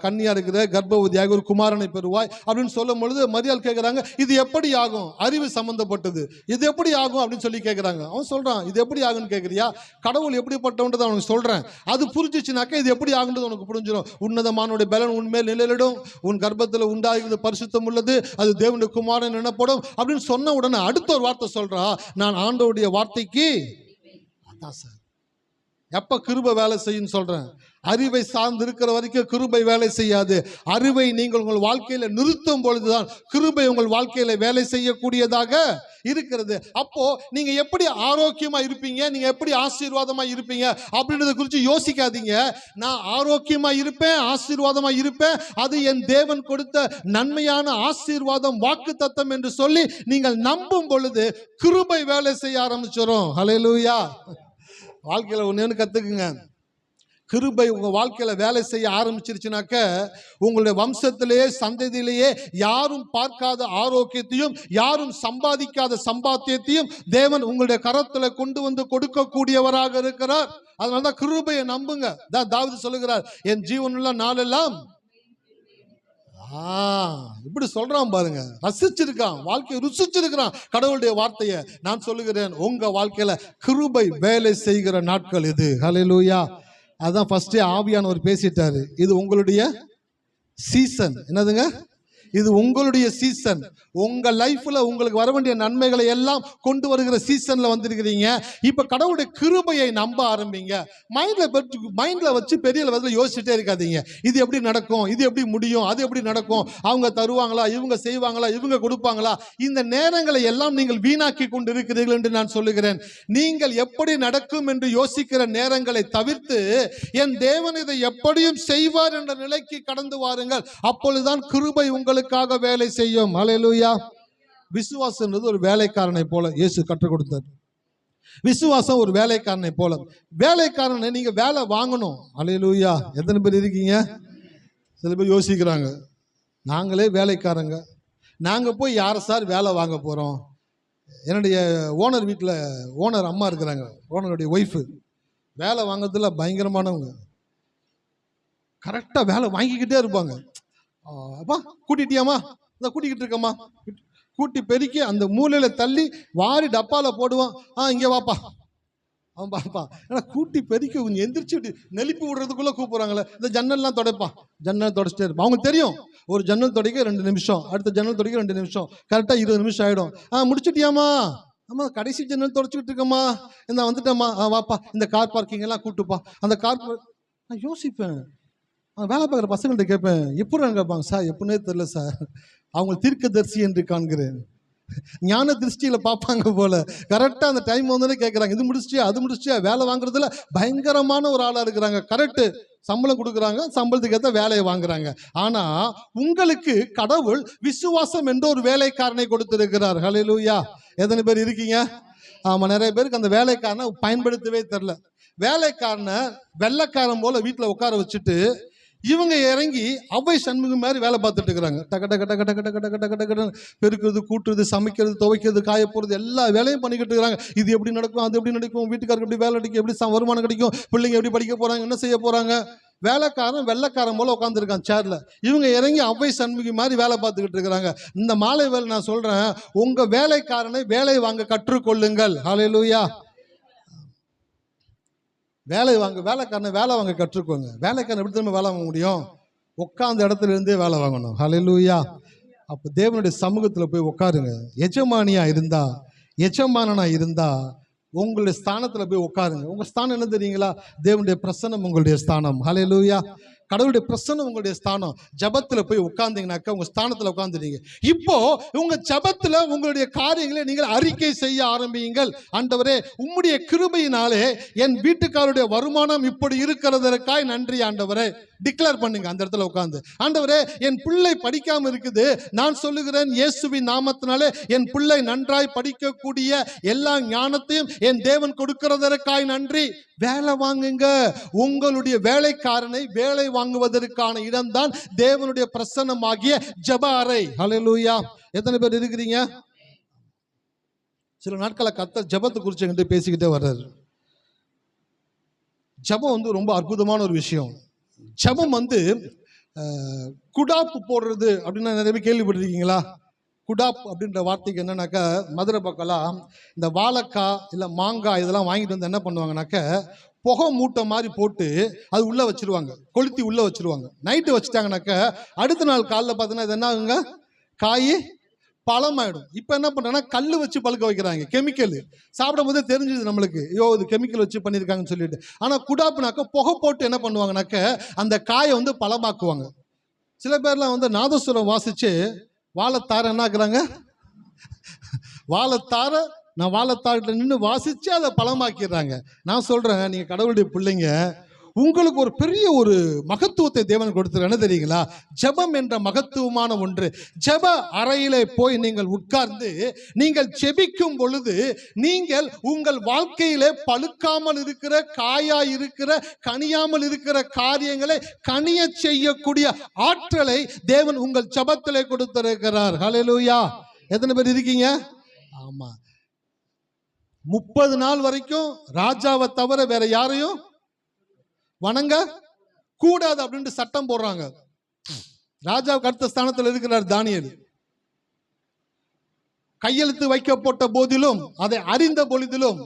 Speaker 1: கன்னியா இருக்கிற, கர்ப்பவதியாக ஒரு குமாரனை பெறுவாய் அப்படின்னு சொல்லும் பொழுது மரியாள் கேட்குறாங்க, இது எப்படி ஆகும்? அறிவு சம்பந்தப்பட்டது, இது எப்படி ஆகும் அப்படின்னு சொல்லி கேட்குறாங்க. அவன் சொல்றான், இது எப்படி ஆகுன்னு கேட்குறியா? கடவுள் எப்படிப்பட்டவன்றதை அவனுக்கு சொல்றேன், அது புரிஞ்சிச்சுனாக்கா இது எப்படி ஆகுன்றது உனக்கு புரிஞ்சிடும். உன்னதமானுடைய பலன் உன்மேல் நிழலிடும், உன் கர்ப்பத்தில் உண்டாகிறது பரிசுத்தம் உள்ளது, அது தேவனுடைய குமாரன் எனப்படும் அப்படின்னு சொன்ன உடனே அடுத்த ஒரு வார்த்தை சொல்றா, நான் ஆண்டவருடைய வார்த்தைக்கு. அதான் சார், எப்ப கிருபை வேலை செய்யும் சொல்றேன்? அறிவை சார்ந்து இருக்கிற வரைக்கும் கிருபை வேலை செய்யாது. அறிவை நீங்கள் உங்கள் வாழ்க்கையில நிறுத்தும் பொழுதுதான் கிருபை உங்கள் வாழ்க்கையில வேலை செய்யக்கூடியதாக இருக்கிறது. அப்போ நீங்க எப்படி ஆரோக்கியமா இருப்பீங்க, நீங்க எப்படி ஆசீர்வாதமா இருப்பீங்க அப்படின்றத குறித்து யோசிக்காதீங்க. நான் ஆரோக்கியமா இருப்பேன், ஆசீர்வாதமா இருப்பேன், அது என் தேவன் கொடுத்த நன்மையான ஆசீர்வாதம், வாக்கு தத்தம் என்று சொல்லி நீங்கள் நம்பும் பொழுது கிருபை வேலை செய்ய ஆரம்பிச்சிடும். ஹல்லேலூயா. வாழ்க்கையில ஒண்ணு கத்துக்குங்க. கிருபை உங்க வாழ்க்கையில வேலை செய்ய ஆரம்பிச்சிருச்சுனாக்க உங்களுடைய வம்சத்திலேயே சந்ததியிலேயே யாரும் பார்க்காத ஆரோக்கியத்தையும் யாரும் சம்பாதிக்காத சம்பாத்தியத்தையும் தேவன் உங்களுடைய கரத்துல கொண்டு வந்து கொடுக்கக்கூடியவராக இருக்கிறார். அதனாலதான் கிருபையை நம்புங்க. தாவீது சொல்லுகிறார், என் ஜீவனுள்ள நாளெல்லாம் இப்படி சொல்றான் பாருங்க. ரசிச்சிருக்கான், வாழ்க்கையை ருசிச்சிருக்கிறான் கடவுளுடைய வார்த்தையை. நான் சொல்லுகிறேன், உங்க வாழ்க்கையில கிருபை வேலை செய்கிற நாட்கள் இது. ஹல்லேலூயா. அதான் ஃபர்ஸ்டே ஆவியானவர் பேசிட்டாரு. இது உங்களுடைய சீசன். என்னதுங்க? இது உங்களுடைய சீசன். உங்க லைஃப்ல உங்களுக்கு வர வேண்டிய நன்மைகளை எல்லாம் கொண்டு வருகிற சீசன்ல வந்திருக்கிறீங்க. இப்ப கடவுளுடைய கிருபையை நம்ப ஆரம்பிங்க. மைண்ட்ல வச்சு பெரிய லெவலில் யோசிச்சுட்டே இருக்காதீங்க. இது எப்படி நடக்கும், இது எப்படி முடியும், அது எப்படி நடக்கும், அவங்க தருவாங்களா, இவங்க செய்வாங்களா, இவங்க கொடுப்பாங்களா, இந்த நேரங்களை எல்லாம் நீங்கள் வீணாக்கி கொண்டு இருக்கிறீர்கள் என்று நான் சொல்லுகிறேன். நீங்கள் எப்படி நடக்கும் என்று யோசிக்கிற நேரங்களை தவிர்த்து என் தேவன் இதை எப்படியும் செய்வார் என்ற நிலைக்கு கடந்து வாருங்கள். அப்பொழுதுதான் கிருபை உங்களுக்கு வேலை செய்யும். ஹல்லேலூயா. விசுவாசம் ஒரு வேலைக்காரனை போல இயேசு கற்றுக் கொடுத்தார். விசுவாசம் ஒரு வேலைக்காரனை போல. வேலைக்காரனை நீங்க வேலை வாங்கணும். ஹல்லேலூயா. எத்தனை பேர் இருக்கீங்க? சில பேர் யோசிக்கிறாங்க, நாங்களே வேலைக்காரங்க, நாங்க போய் யார சார் வேலை வாங்க போறோம்? என்னுடைய ஓனர் வீட்டில் ஓனர் அம்மா இருக்கிறாங்க, ஓனருடைய ஒய்ஃபு வேலை வாங்குறதுல பயங்கரமானவங்க. கரெக்டாக வேலை வாங்கிக்கிட்டே இருப்பாங்க. அப்பா கூட்டிட்டியாமா, இந்த கூட்டிக்கிட்டு இருக்கம்மா, கூட்டி பெருக்கி அந்த மூலையில தள்ளி வாரி டப்பால போடுவான். இங்கே வாப்பா, அவன் பாப்பா. ஏன்னா கூட்டி பெருக்கி கொஞ்சம் எந்திரிச்சு நெளிப்பு விடுறதுக்குள்ள கூப்பிடுறாங்களே. இந்த ஜன்னல்லாம் துடைப்பான், ஜன்னல் துடைச்சிட்டே இருப்பான். அவங்க தெரியும், ஒரு ஜன்னல் துடைக்க 2 நிமிஷம், அடுத்த ஜன்னல் துடைக்க 2 நிமிஷம், கரெக்டாக 20 நிமிஷம் ஆகிடும். முடிச்சிட்டியாமா? ஆமா, கடைசி ஜன்னல் துடைச்சிக்கிட்டு இருக்கம்மா, இந்த வந்துட்டம்மா, வாப்பா, இந்த கார் பார்க்கிங் எல்லாம் கூட்டுப்பா. அந்த கார் நான் யோசிப்பேன், வேலை பார்க்குற பசங்கள்கிட்ட கேட்பேன், எப்படி கேட்பாங்க, சார் எப்படின்னே தெரியல சார், அவங்க தீர்க்கதரிசி என்று காண்கிறேன். ஞான திருஷ்டியில பார்ப்பாங்க போல. கரெக்டாக அந்த டைம் வந்தோடனே கேட்குறாங்க, இது முடிச்சியா, அது முடிச்சியா. வேலை வாங்குறதுல பயங்கரமான ஒரு ஆளாக இருக்கிறாங்க. கரெக்டு, சம்பளம் கொடுக்குறாங்க, சம்பளத்துக்கு ஏற்ற வேலையை வாங்குறாங்க. ஆனா உங்களுக்கு கடவுள் விசுவாசம் என்ற ஒரு வேலைக்காரனை கொடுத்திருக்கிறார். ஹல்லேலூயா. எத்தனை பேர் இருக்கீங்க? ஆமா, நிறைய பேருக்கு அந்த வேலைக்காரனை பயன்படுத்தவே தெரியல. வேலைக்காரனை வெள்ளைக்காரன் போல வீட்டில் உட்கார வச்சுட்டு இவங்க இறங்கி அவ்வை சண்முகம் மாதிரி வேலை பார்த்துட்டு இருக்கிறாங்க. டக்க டக்க டக்க டக்க டக்க டக்க டக்க டக்கு பெருக்கிறது, கூட்டுறது, சமைக்கிறது, துவைக்கிறது, காய போடுறது, எல்லா வேலையும் பண்ணிக்கிட்டு இருக்கிறாங்க. இது எப்படி நடக்கும், அது எப்படி நடக்கும், வீட்டுக்காரருக்கு எப்படி வேலை கிடைக்கும், எப்படி வருமானம் கிடைக்கும், பிள்ளைங்க எப்படி படிக்க போறாங்க, என்ன செய்ய போறாங்க. வேலைக்காரன் வெள்ளைக்காரன் போல உட்காந்துருக்கான் சேர்ல. இவங்க இறங்கி அவ்வை சண்முகி மாதிரி வேலை பார்த்துக்கிட்டு இருக்கிறாங்க. இந்த மாலை வேலை நான் சொல்றேன், உங்க வேலைக்காரனை வேலை வாங்க கற்றுக்கொள்ளுங்கள். ஹல்லேலூயா. வேலை வாங்க, வேலைக்காரனை வேலை வாங்க கற்றுக்கோங்க. வேலைக்காரன் எப்படி திரும்ப வேலை வாங்க முடியும்? உட்கார்ந்த இடத்துல இருந்தே வேலை வாங்கணும். ஹல்லேலூயா. அப்போ தேவனுடைய சமூகத்தில் போய் உட்காருங்க. எஜமானியா இருந்தா, எஜமானனா இருந்தா உங்களுடைய ஸ்தானத்தில் போய் உட்காருங்க. உங்க ஸ்தானம் என்ன தெரியுங்களா? தேவனுடைய பிரசன்னம் உங்களுடைய ஸ்தானம். ஹல்லேலூயா. கடவுளுடைய பிரசன்னம் உங்களுடைய ஸ்தானம். ஜபத்துல போய் உட்கார்ந்தீங்கன்னாக்கா உங்க ஸ்தானத்துல உட்கார்ந்துட்டீங்க. இப்போ உங்க ஜபத்துல உங்களுடைய காரியங்களை நீங்கள் அறிக்கை செய்ய ஆரம்பியுங்கள். ஆண்டவரே, உம்முடைய கிருபையினாலே என் வீட்டுக்காரருடைய வருமானம் இப்படி இருக்கிறதற்காய் நன்றி ஆண்டவரே. டிக்ளேர் பண்ணுங்க அந்த இடத்துல உட்கார்ந்து. ஆண்டவரே, என் பிள்ளை படிக்காம இருக்குது, நான் சொல்லுகிறேன் இயேசுவின் நாமத்தினாலே என் பிள்ளை நன்றாய் படிக்கக்கூடிய எல்லா ஞானத்தையும் என் தேவன் கொடுக்கிறதற்காய் நன்றி. வேலை வாங்குங்க. உங்களுடைய வேலைக்காரனை வேலை வாங்குவதற்கான இடம்தான் தேவனுடைய பிரசன்னமாகிய ஜெப அறை. ஹல்லேலூயா. எத்தனை பேர் இருக்கிறீங்க? சில நாட்களை கர்த்தர் ஜெபத்தை குறித்து என்கிட்ட பேசிக்கிட்டே வர்றாரு. ஜெபம் ரொம்ப அற்புதமான ஒரு விஷயம். ஜெபம் குடாப்பு போடுறது அப்படின்னு நிறைய பேர் கேள்விப்பட்டிருக்கீங்களா? குடாப் அப்படின்ற வார்த்தைக்கு என்னன்னாக்கா, மதுரை பக்கம்லாம் இந்த வாழைக்காய் இல்லை மாங்காய் இதெல்லாம் வாங்கிட்டு வந்து என்ன பண்ணுவாங்கனாக்க, புகை மூட்டை மாதிரி போட்டு அது உள்ளே வச்சிருவாங்க, கொளுத்தி உள்ளே வச்சிருவாங்க. நைட்டு வச்சுட்டாங்கனாக்க அடுத்த நாள் காலைல பார்த்தீங்கன்னா இது என்ன ஆகுங்க, காய் பழமாயிடும். இப்போ என்ன பண்றாங்கன்னா கல் வச்சு பழுக்க வைக்கிறாங்க, கெமிக்கல். சாப்பிடும் போதே தெரிஞ்சுது நம்மளுக்கு, ஐயோ இது கெமிக்கல் வச்சு பண்ணியிருக்காங்கன்னு சொல்லிட்டு. ஆனால் குடாப்புனாக்க புகை போட்டு என்ன பண்ணுவாங்கனாக்க அந்த காயை வந்து பழமாக்குவாங்க. சில பேர்லாம் வந்து நாதஸ்வரம் வாசிச்சு வாழைத்தார என்ன ஆக்குறாங்க, வாழைத்தார நான் வாழைத்தாரில் நின்று வாசிச்சு அதை பழமாக்கிடுறாங்க. நான் சொல்றேன், நீங்க கடவுளுடைய பிள்ளைங்க, உங்களுக்கு ஒரு பெரிய ஒரு மகத்துவத்தை தேவன் கொடுத்துரு. என்ன தெரியுங்களா? ஜெபம் என்ற மகத்துவமான ஒன்று. ஜெப அறையிலே போய் நீங்கள் உட்கார்ந்து நீங்கள் ஜெபிக்கும் பொழுது நீங்கள் உங்கள் வாழ்க்கையிலே பழுக்காமல் இருக்கிற, காயா இருக்கிற, கனியாமல் இருக்கிற காரியங்களை கனிய செய்யக்கூடிய ஆற்றலை தேவன் உங்கள் ஜெபத்திலே கொடுத்திருக்கிறார். ஹல்லேலூயா. எத்தனை பேர் இருக்கீங்க? ஆமா. 30 நாள் வரைக்கும் ராஜாவை தவிர வேற யாரையும் வணங்க கூடாது அப்படின்ட்டு சட்டம் போடுறாங்க. ராஜாவுக்கு அடுத்த ஸ்தானத்தில் இருக்கிறார் தானியேல். கையெழுத்து வைக்கப்பட்ட போதிலும், அதை அறிந்த பொழுதிலும்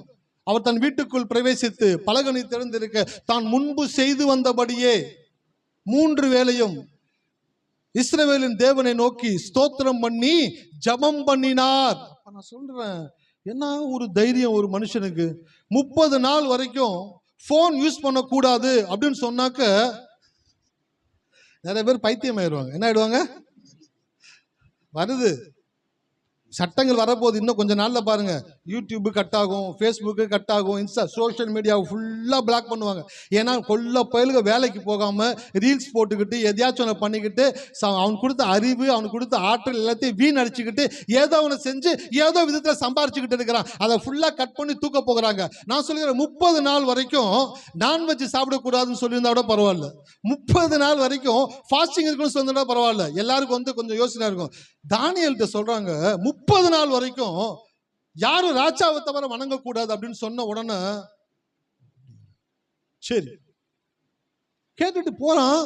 Speaker 1: அவர் தன் வீட்டுக்குள் பிரவேசித்து பலகனி திறந்திருக்க தான் முன்பு செய்து வந்தபடியே 3 வேளையும் இஸ்ரவேலின் தேவனை நோக்கி ஸ்தோத்திரம் பண்ணி ஜெபம் பண்ணினார். நான் சொல்றேன், என்ன ஒரு தைரியம் ஒரு மனுஷனுக்கு. 30 நாள் வரைக்கும் போன் யூஸ் பண்ணக்கூடாது அப்படின்னு சொன்னாக்க நிறைய பேர் பைத்தியம் ஆயிடுவாங்க. என்ன ஆயிடுவாங்க? வருது சட்டங்கள் வரப்போகுது. இன்னும் கொஞ்சம் நாளில் பாருங்க, யூடியூப் கட் ஆகும், ஃபேஸ்புக்கு கட் ஆகும், இன்ஸ்டா, சோஷியல் மீடியாவை ஃபுல்லாக பிளாக் பண்ணுவாங்க. ஏன்னா கொல்ல பயலுக வேலைக்கு போகாமல் ரீல்ஸ் போட்டுக்கிட்டு எதையாச்சும் ஒன்று பண்ணிக்கிட்டு அவனுக்கு கொடுத்த அறிவு, அவனுக்கு கொடுத்த ஆற்றல் எல்லாத்தையும் வீணடிச்சுக்கிட்டு ஏதோ ஒன்று செஞ்சு ஏதோ விதத்தில் சம்பாரிச்சுக்கிட்டு இருக்கிறான். அதை ஃபுல்லாக கட் பண்ணி தூக்க போகிறாங்க. நான் சொல்லுகிறேன், 30 நாள் வரைக்கும் நான்வெஜ் சாப்பிடக்கூடாதுன்னு சொல்லியிருந்தா கூட பரவாயில்ல, 30 நாள் வரைக்கும் ஃபாஸ்டிங் இருக்குன்னு சொன்னா பரவாயில்ல. எல்லாருக்கும் வந்து கொஞ்சம் யோசனை இருக்கும். தானியேல்கிட்ட சொல்றாங்க, 30 நாள் வரைக்கும் யாரும் ராஜாவை தவிர வணங்கக்கூடாது அப்படின்னு சொன்ன உடனே சரி கேட்டுட்டு போறான்.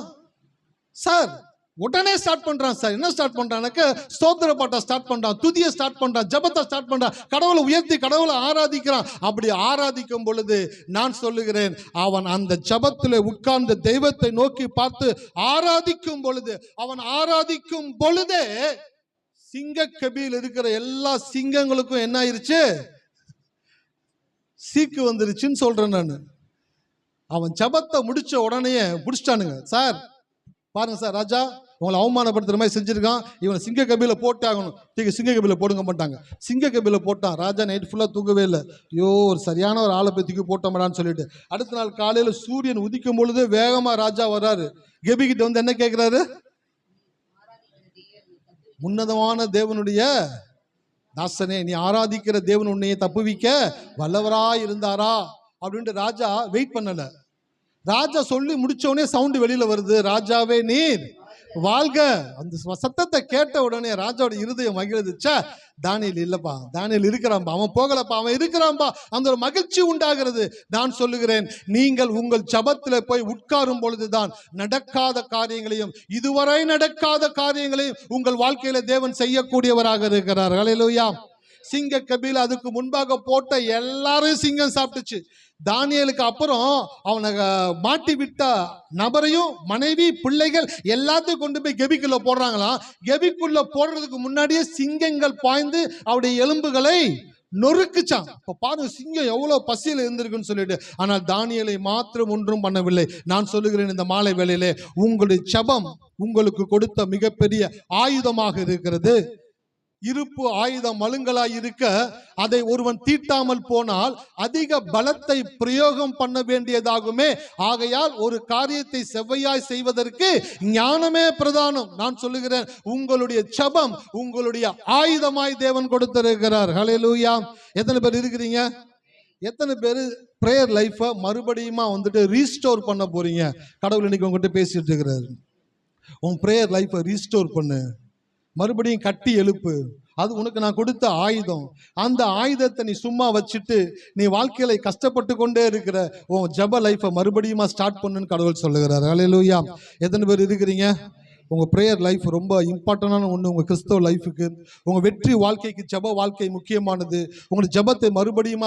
Speaker 1: சார் உடனே ஸ்டார்ட் பண்றான். சார் என்ன ஸ்டார்ட் பண்றான்னாக்க ஸ்தோத்திர பாட்டை ஸ்டார்ட் பண்றான், துதியை ஸ்டார்ட் பண்றான், ஜெபத்தை ஸ்டார்ட் பண்றான், கடவுளை உயர்த்தி கடவுளை ஆராதிக்கிறான். அப்படி ஆராதிக்கும் பொழுது நான் சொல்லுகிறேன், அவன் அந்த ஜெபத்திலே உட்கார்ந்து தெய்வத்தை நோக்கி பார்த்து ஆராதிக்கும் பொழுது, அவன் ஆராதிக்கும் பொழுதே சிங்க கபியில் இருக்கிற எல்லா சிங்கங்களுக்கும் என்ன ஆயிருச்சு? சீக்கு வந்துருச்சுன்னு சொல்றேன் நான். அவன் ஜெபத்தை முடிச்ச உடனே பிடிச்சிட்டானுங்க. சார் பாருங்க சார், ராஜா உங்களை அவமானப்படுத்துற மாதிரி செஞ்சிருக்கான், இவனை சிங்க கபில போட்டே ஆகணும். தூக்கி சிங்க கபில போடுங்க மாட்டாங்க. சிங்க கபில போட்டான். ராஜா நைட் ஃபுல்லா தூங்கவே இல்லை. ஐயோ ஒரு சரியான ஒரு ஆளை போய் தூக்கி போட்டோம்டான்னு சொல்லிட்டு அடுத்த நாள் காலையில சூரியன் உதிக்கும் பொழுது வேகமா ராஜா வர்றாரு. கபிகிட்ட வந்து என்ன கேட்கிறாரு? உன்னதமான தேவனுடைய தாசனே, நீ ஆராதிக்கிற தேவன் உன்னையே தப்புவிக்க வல்லவராய் இருந்தாரா அப்படின்ட்டு ராஜா வெயிட் பண்ணல. ராஜா சொல்லி முடிச்ச உடனே சவுண்டு வெளியில வருது, ராஜாவே நீர் வாழ்க. அந்த சத்தத்தை கேட்ட உடனே ராஜாவோட இருதயம் மகிழ்ந்துச்சா. தானியேல் இல்லப்பா, தானியேல் இருக்கிறான்பா, அவன் போகலப்பா, அவன் இருக்கிறான்பா. அந்த ஒரு மகிழ்ச்சி உண்டாகிறது. நான் சொல்லுகிறேன், நீங்கள் உங்கள் ஜெபத்தில் போய் உட்காரும் பொழுதுதான் நடக்காத காரியங்களையும், இதுவரை நடக்காத காரியங்களையும் உங்கள் வாழ்க்கையில தேவன் செய்யக்கூடியவராக இருக்கிறார். ஹல்லேலூயா. சிங்க கபில அதுக்கு முன்பாக போட்ட எல்லாரும் சிங்கம் சாப்பிட்டுச்சு. தானியேலுக்கு அப்புறம் அவனை மாட்டி விட்ட நபரையும் மனைவி பிள்ளைகள் எல்லாத்தையும் கொண்டு போய் கெபிக்குள்ள போடுறாங்களாம். கெபிக்குள்ள போடுறதுக்கு முன்னாடியே சிங்கங்கள் பாய்ந்து அவருடைய எலும்புகளை நொறுக்குச்சான். இப்ப பாருங்க சிங்கம் எவ்வளவு பசியில் இருந்திருக்குன்னு சொல்லிட்டு. ஆனால் தானியேலை மாத்திரம் ஒன்றும் பண்ணவில்லை. நான் சொல்லுகிறேன், இந்த மாலை வேளையிலே உங்களுடைய ஜெபம் உங்களுக்கு கொடுத்த மிகப்பெரிய ஆயுதமாக இருக்கிறது. இருப்பு ஆயுதம் மழுங்களாய் இருக்க அதை ஒருவன் தீட்டாமல் போனால் அதிக பலத்தை பிரயோகம் பண்ண வேண்டியதாகுமே. ஆகையால் ஒரு காரியத்தை செவ்வையாய் செய்வதற்கு ஞானமே பிரதானம். நான் சொல்லுகிறேன், உங்களுடைய ஜெபம் உங்களுடைய ஆயுதமாய் தேவன் கொடுத்திருக்கிறார். ஹல்லேலூயா. எத்தனை பேர் இருக்கிறீங்க? எத்தனை பேர் பிரேயர் லைஃபை மறுபடியுமா வந்துட்டு ரீஸ்டோர் பண்ண போறீங்க? கடவுள் இன்னைக்கு உங்ககிட்ட பேசிட்டு இருக்கிறார். உன் பிரேயர் லைஃபை ரீஸ்டோர் பண்ணு, மறுபடியும் கட்டி எழுப்பு. அது உனக்கு நான் கொடுத்த ஆயுதம். அந்த ஆயுதத்தை நீ சும்மா வச்சுட்டு நீ வாழ்க்கையில கஷ்டப்பட்டு கொண்டே இருக்கிற உன் ஜெப லைஃபை மறுபடியும் ஸ்டார்ட் பண்ணுன்னு கடவுள் சொல்லுகிறார். ஹல்லேலூயா. எத்தனை பேர் இருக்கிறீங்க? உங்கள் ப்ரேயர் லைஃப் ரொம்ப இம்பார்ட்டண்டான ஒன்று உங்கள் கிறிஸ்தவ லைஃபுக்கு. உங்கள் வெற்றி வாழ்க்கைக்கு ஜெப வாழ்க்கை முக்கியமானது. உங்கள் ஜெபத்தை மறுபடியும்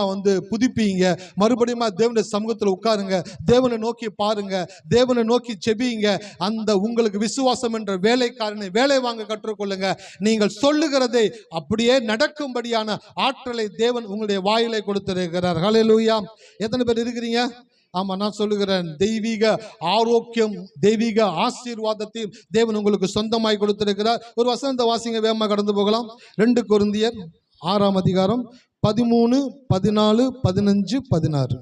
Speaker 1: புதுப்பிங்க. மறுபடியும் தேவனுடைய சமூகத்தில் உட்காருங்க. தேவனை நோக்கி பாருங்க. தேவனை நோக்கி செபியுங்க. அந்த உங்களுக்கு விசுவாசம் என்ற வேலைக்காரனை வேலை வாங்க கற்றுக்கொள்ளுங்க. நீங்கள் சொல்லுகிறதை அப்படியே நடக்கும்படியான ஆற்றலை தேவன் உங்களுடைய வாயிலை கொடுத்திருக்கிறார். ஹல்லேலூயா. எத்தனை பேர் இருக்கிறீங்க? ஆமா, நான் சொல்லுகிறேன், தெய்வீக ஆரோக்கியம், தெய்வீக ஆசீர்வாதத்தையும் தேவன் உங்களுக்கு சொந்தமாய் கொடுத்திருக்கிறார். ஒரு வசனத்தை வாசிங்க, வேகமாக கடந்து போகலாம். 2 கொரிந்தியர் 6ஆம் அதிகாரம் 13, 14, 15, 16.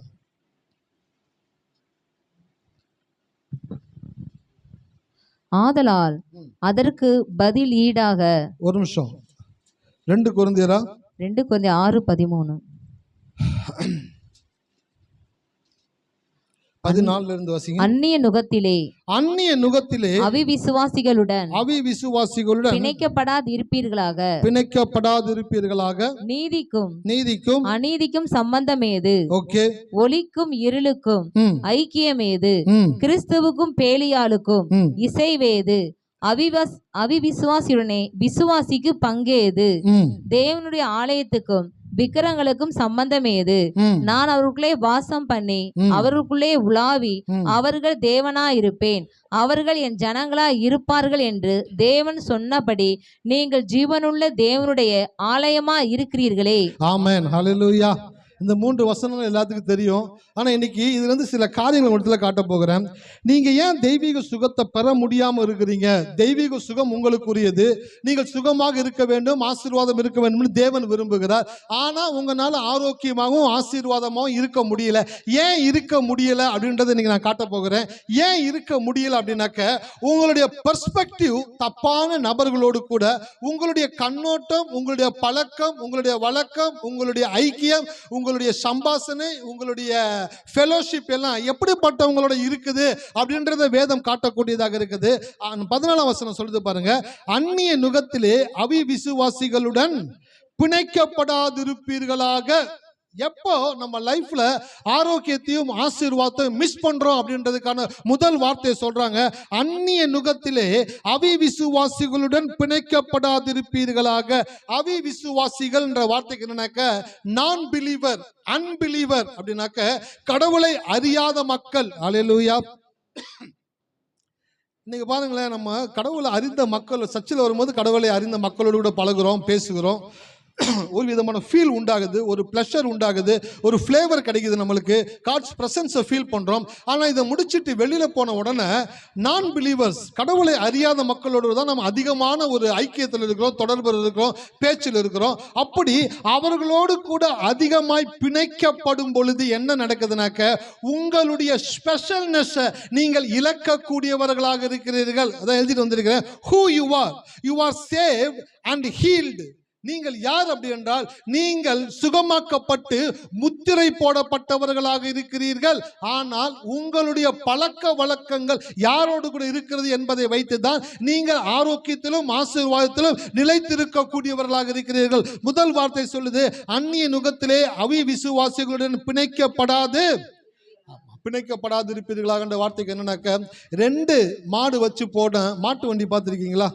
Speaker 2: ஆதலால் அதற்கு பதில் ஈடாக.
Speaker 1: ஒரு நிமிஷம். 2 கொரிந்தியரா?
Speaker 2: 2 கொரிந்தியர் 6:13.
Speaker 1: 14 இருந்து வாசிங்க.
Speaker 2: அந்நிய நுகத்திலே அவிவிசுவாசிகளுடன் பிணைக்கப்படாதிருப்பீர்களாக. நீதிக்கும் அநீதிக்கும் சம்பந்தம் ஏது?
Speaker 1: ஓகே.
Speaker 2: ஒளிக்கும் இருளுக்கும் ஐக்கியம் ஏது? கிறிஸ்துவுக்கும் பேலியாளுக்கும் இசைவேது? அவிவிசுவாசியுடனே விசுவாசிக்கு பங்கேது? தேவனுடைய ஆலயத்துக்கும் விக்கிரங்களுக்கும் சம்பந்தம் ஏது? நான் அவர்களுக்குள்ளே வாசம் பண்ணி அவர்களுக்குள்ளே உலாவி அவர்கள் தேவனாயிருப்பேன், அவர்கள் என் ஜனங்களாய் இருப்பார்கள் என்று தேவன் சொன்னபடி நீங்கள் ஜீவனுள்ள தேவனுடைய ஆலயமா இருக்கிறீர்களே.
Speaker 1: ஆமென். ஹல்லேலூயா. இந்த 3 வசனங்கள் எல்லாத்துக்கும் தெரியும். ஆனால் இன்னைக்கு இதுல இருந்து சில காரியங்கள் இடத்துல காட்ட போகிறேன். நீங்க ஏன் தெய்வீக சுகத்தை பெற முடியாம இருக்கிறீங்க? தெய்வீக சுகம் உங்களுக்குரியது. நீங்கள் சுகமாக இருக்க வேண்டும், ஆசீர்வாதம் இருக்க வேண்டும் தேவன் விரும்புகிறார். ஆனா உங்களால ஆரோக்கியமாகவும் ஆசீர்வாதமாகவும் இருக்க முடியல. ஏன் இருக்க முடியல அப்படின்றத இன்னைக்கு நான் காட்ட போகிறேன். ஏன் இருக்க முடியல அப்படின்னாக்க, உங்களுடைய பெர்ஸ்பெக்டிவ் தப்பான நபர்களோடு கூட உங்களுடைய கண்ணோட்டம், உங்களுடைய பழக்கம், உங்களுடைய வழக்கம், உங்களுடைய ஐக்கியம், உங்களுடைய சம்பாஷணை, உங்களுடைய ஃபெலோஷிப் எல்லாம் எப்படிப்பட்டவங்களோட இருக்குது அப்படின்றத வேதம் காட்டக்கூடியதாக இருக்குது. 14ஆம் வசனம் சொல்லுது பாருங்க, அந்நிய நுகத்திலே அவிவிசுவாசிகளுடன் பிணைக்கப்படாதிருப்பீர்களாக. எப்போ நம்ம லைஃப்ல ஆரோக்கியத்தையும் ஆசீர்வாதத்தையும் மிஸ் பண்றோம் அப்படின்றதுக்கான முதல் வார்த்தையை சொல்றாங்க, அந்நிய நுகத்திலே அவிவிசுவாசிகளுடன் பிணைக்கப்படாதிருப்பீர்களாக. அவிவிசுவாசிகள் என்ற வார்த்தைக்கு என்னன்னாக்க, நான் பிலீவர், அன்பிலீவர் அப்படின்னாக்க கடவுளை அறியாத மக்கள். அல்லேலூயா. இன்னைக்கு பாருங்களேன், நம்ம கடவுளை அறிந்த மக்கள் சர்ச்சில் வரும்போது கடவுளை அறிந்த மக்களோடு கூட பழகுறோம், பேசுகிறோம். ஒரு விதமான ஃபீல் உண்டாகுது, ஒரு ப்ளஷர் உண்டாகுது, ஒரு ஃப்ளேவர் கிடைக்குது நம்மளுக்கு, காட்ஸ் பிரசன்ஸை ஃபீல் பண்ணுறோம். ஆனால் இதை முடிச்சுட்டு வெளியில் போன உடனே நான் பிலீவர்ஸ், கடவுளை அறியாத மக்களோடு தான் நம்ம அதிகமான ஒரு ஐக்கியத்தில் இருக்கிறோம், தொடர்பில் இருக்கிறோம், பேச்சில் இருக்கிறோம். அப்படி அவர்களோடு கூட அதிகமாய் பிணைக்கப்படும் பொழுது என்ன நடக்குதுனாக்க, உங்களுடைய ஸ்பெஷல்னஸை நீங்கள் இழக்கக்கூடியவர்களாக இருக்கிறீர்கள். அதான் எழுதிட்டு வந்திருக்கிறேன், who you are saved and healed. நீங்கள் யார் அப்படி என்றால், நீங்கள் சுகமாக்கப்பட்டு முத்திரை போடப்பட்டவர்களாக இருக்கிறீர்கள். ஆனால் உங்களுடைய பழக்க வழக்கங்கள் யாரோடு கூட இருக்கிறது என்பதை வைத்துதான் நீங்கள் ஆரோக்கியத்திலும் ஆசீர்வாதத்திலும் நிலைத்திருக்கக்கூடியவர்களாக இருக்கிறீர்கள். முதல் வார்த்தை சொல்லுது, அந்நிய நுகத்திலே அவிவிசுவாசிகளுடன் பிணைக்கப்படாது இருப்பீர்களாக. வார்த்தைக்கு என்னன்னாக்க, 2 மாடு வச்சு போட மாட்டு வண்டி பார்த்துருக்கீங்களா?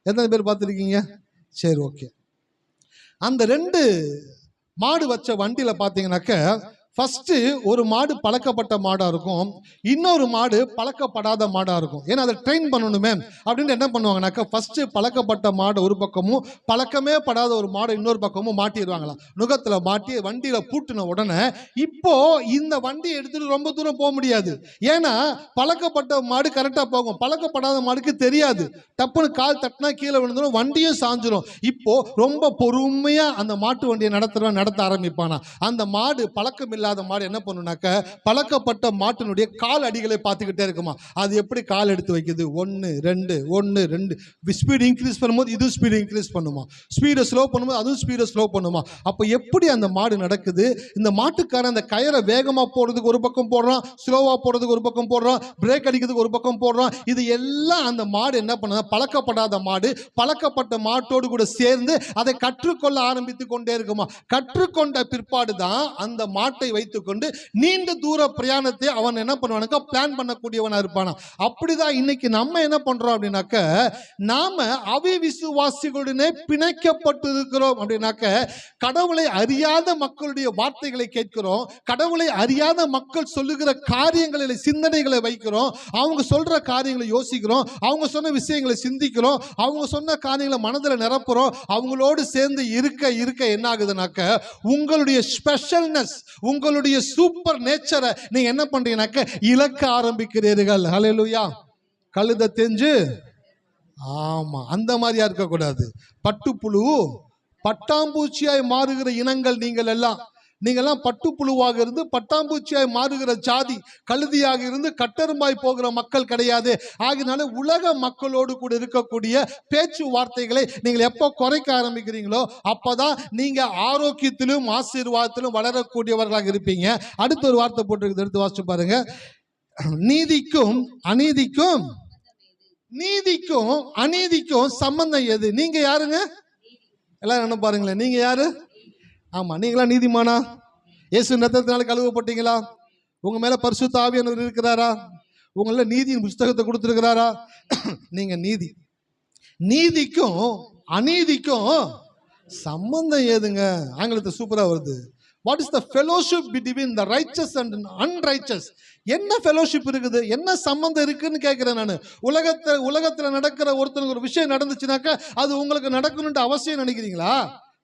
Speaker 1: எத்தனை பேர் பார்த்துருக்கீங்க? சரி, ஓகே. அந்த 2 மாடு வச்ச வண்டியில பார்த்தீங்கன்னாக்க, ஃபர்ஸ்ட் ஒரு மாடு பழக்கப்பட்ட மாடா இருக்கும், இன்னொரு மாடு பழக்கப்படாத மாடா இருக்கும். ஏன்னா அதை ட்ரெயின் பண்ணணுமே அப்படின்னு என்ன பண்ணுவாங்கனாக்கா, ஃபர்ஸ்ட் பழக்கப்பட்ட மாடு ஒரு பக்கமும் பழக்கமே படாத ஒரு மாடு இன்னொரு பக்கமும் மாட்டிடுவாங்களாம். நுகத்துல மாட்டி வண்டியில பூட்டின உடனே இப்போ இந்த வண்டியை எடுத்துட்டு ரொம்ப தூரம் போக முடியாது. ஏன்னா பழக்கப்பட்ட மாடு கரெக்டா போகும், பழக்கப்படாத மாடுக்கு தெரியாது. டப்புன்னு கால் தட்டினா கீழே விழுந்துடும், வண்டியும் சாஞ்சிரும். இப்போ ரொம்ப பொறுமையா அந்த மாட்டு வண்டியை நடத்த ஆரம்பிப்பானா. அந்த மாடு பழக்கம் இல்லாத மாடு என்ன பண்ணுனாக்க, பழக்கப்பட்ட மாட்டினுடைய கால் அடிகளை பார்த்துக்கிட்டே இருக்குமா. அது எப்படி கால் எடுத்து வைக்குது, 1 2 1 2 ஸ்பீடு இன்க்ரீஸ் பண்ணும்போது இது ஸ்பீடு இன்க்ரீஸ் பண்ணுமா, ஸ்பீடை ஸ்லோ பண்ணும்போது அதுவும் ஸ்பீடை ஸ்லோ பண்ணுமா. அப்போ எப்படி அந்த மாடு நடக்குது? இந்த மாட்டுக்காரன் அந்த கயரை வேகமாக போடுறதுக்கு ஒரு பக்கம் போடுறான், ஸ்லோவாக போடுறதுக்கு ஒரு பக்கம் போடுறான், பிரேக் அடிக்கிறதுக்கு ஒரு பக்கம் போடுறான். இது எல்லாம் அந்த மாடு என்ன பண்ண, பழக்கப்படாத மாடு பழக்கப்பட்ட மாட்டோடு கூட சேர்ந்து அதை கற்றுக்கொள்ள ஆரம்பித்து கொண்டே இருக்குமா. கற்றுக்கொண்ட பிற்பாடு தான் அந்த மாட்டை வைத்துக்கொண்டு நீண்ட தூர பிரயாணத்தை அவன் என்ன பண்ணுவானுக்கா பிளான் பண்ணக்கூடியவனா இருப்பானா. அப்படிதான் இன்னைக்கு நம்ம என்ன பண்றோம் அப்படின்னாக்க, நாம அவிசுவாசிகளுடனே பிணைக்கப்பட்டு இருக்கிறோம். அப்படின்னாக்க கடவுளை அறியாத மக்களுடைய வார்த்தைகளை கேட்கிறோம், கடவுளை அறியாத மக்கள் சொல்லுகிற காரியங்களை சிந்தனைகளை வைக்கிறோம், அவங்க சொல்ற காரியங்களை யோசிக்கிறோம், அவங்க சொன்ன விஷயங்களை சிந்திக்கிறோம், அவங்க சொன்ன காரியங்களை மனதில் நிரப்புறோம். அவங்களோடு சேர்ந்து இருக்க இருக்க என்ன ஆகுதுனாக்க உங்களுடைய ஸ்பெஷல்னஸ், உங்களுடைய சூப்பர் நேச்சரை நீங்க என்ன பண்றீங்கன்னாக்க இழக்க ஆரம்பிக்கிறீர்கள். ஹல்லேலூயா. கழுத தெஞ்சு, ஆமா, அந்த மாதிரியா இருக்கக்கூடாது. பட்டுப்புழு பட்டாம்பூச்சியாய் மாறுகிற இனங்கள் நீங்கள்லாம் பட்டுப்புழுவாக இருந்து பட்டாம்பூச்சியாய் மாறுகிற ஜாதி, கழுதியாக இருந்து கட்டெரும்பாய் போகிற மக்கள் கிடையாது. ஆகினால உலக மக்களோடு கூட இருக்கக்கூடிய பேச்சுவார்த்தைகளை நீங்கள் எப்போ குறைக்க ஆரம்பிக்கிறீங்களோ அப்பதான் நீங்க ஆரோக்கியத்திலும் ஆசீர்வாதத்திலும் வளரக்கூடியவர்களாக இருப்பீங்க. அடுத்த ஒரு வார்த்தை போட்டு எடுத்து வாசிச்சு பாருங்க. நீதிக்கும் அநீதிக்கும் சம்பந்தம் எது? நீங்க யாருங்க? எல்லாரும் என்ன பாருங்களேன், நீங்க யாரு? ஆமா, நீங்களா நீதிமானா? இயேசு ரத்தத்தினால கழுவப்பட்டீங்களா? உங்க மேல பரிசுத்த ஆவியானவர் இருக்கிறாரா? உங்கள நீதியின் புஸ்தகத்தை கொடுத்திருக்கிறாரா? நீங்க நீதிக்கும் அநீதிக்கும் சம்பந்தம் ஏதுங்க? ஆங்கிலத்தை சூப்பரா வருது. What is the fellowship between the riches and unrighteous? என்ன ஃபெலோஷிப் இருக்குது, என்ன சம்பந்தம் இருக்குன்னு கேட்கிறேன் நான். உலகத்துல நடக்கிற ஒருத்தனுக்கு ஒரு விஷயம் நடந்துச்சுனாக்கா அது உங்களுக்கு நடக்கணும்னு அவசியம் நினைக்கிறீங்களா?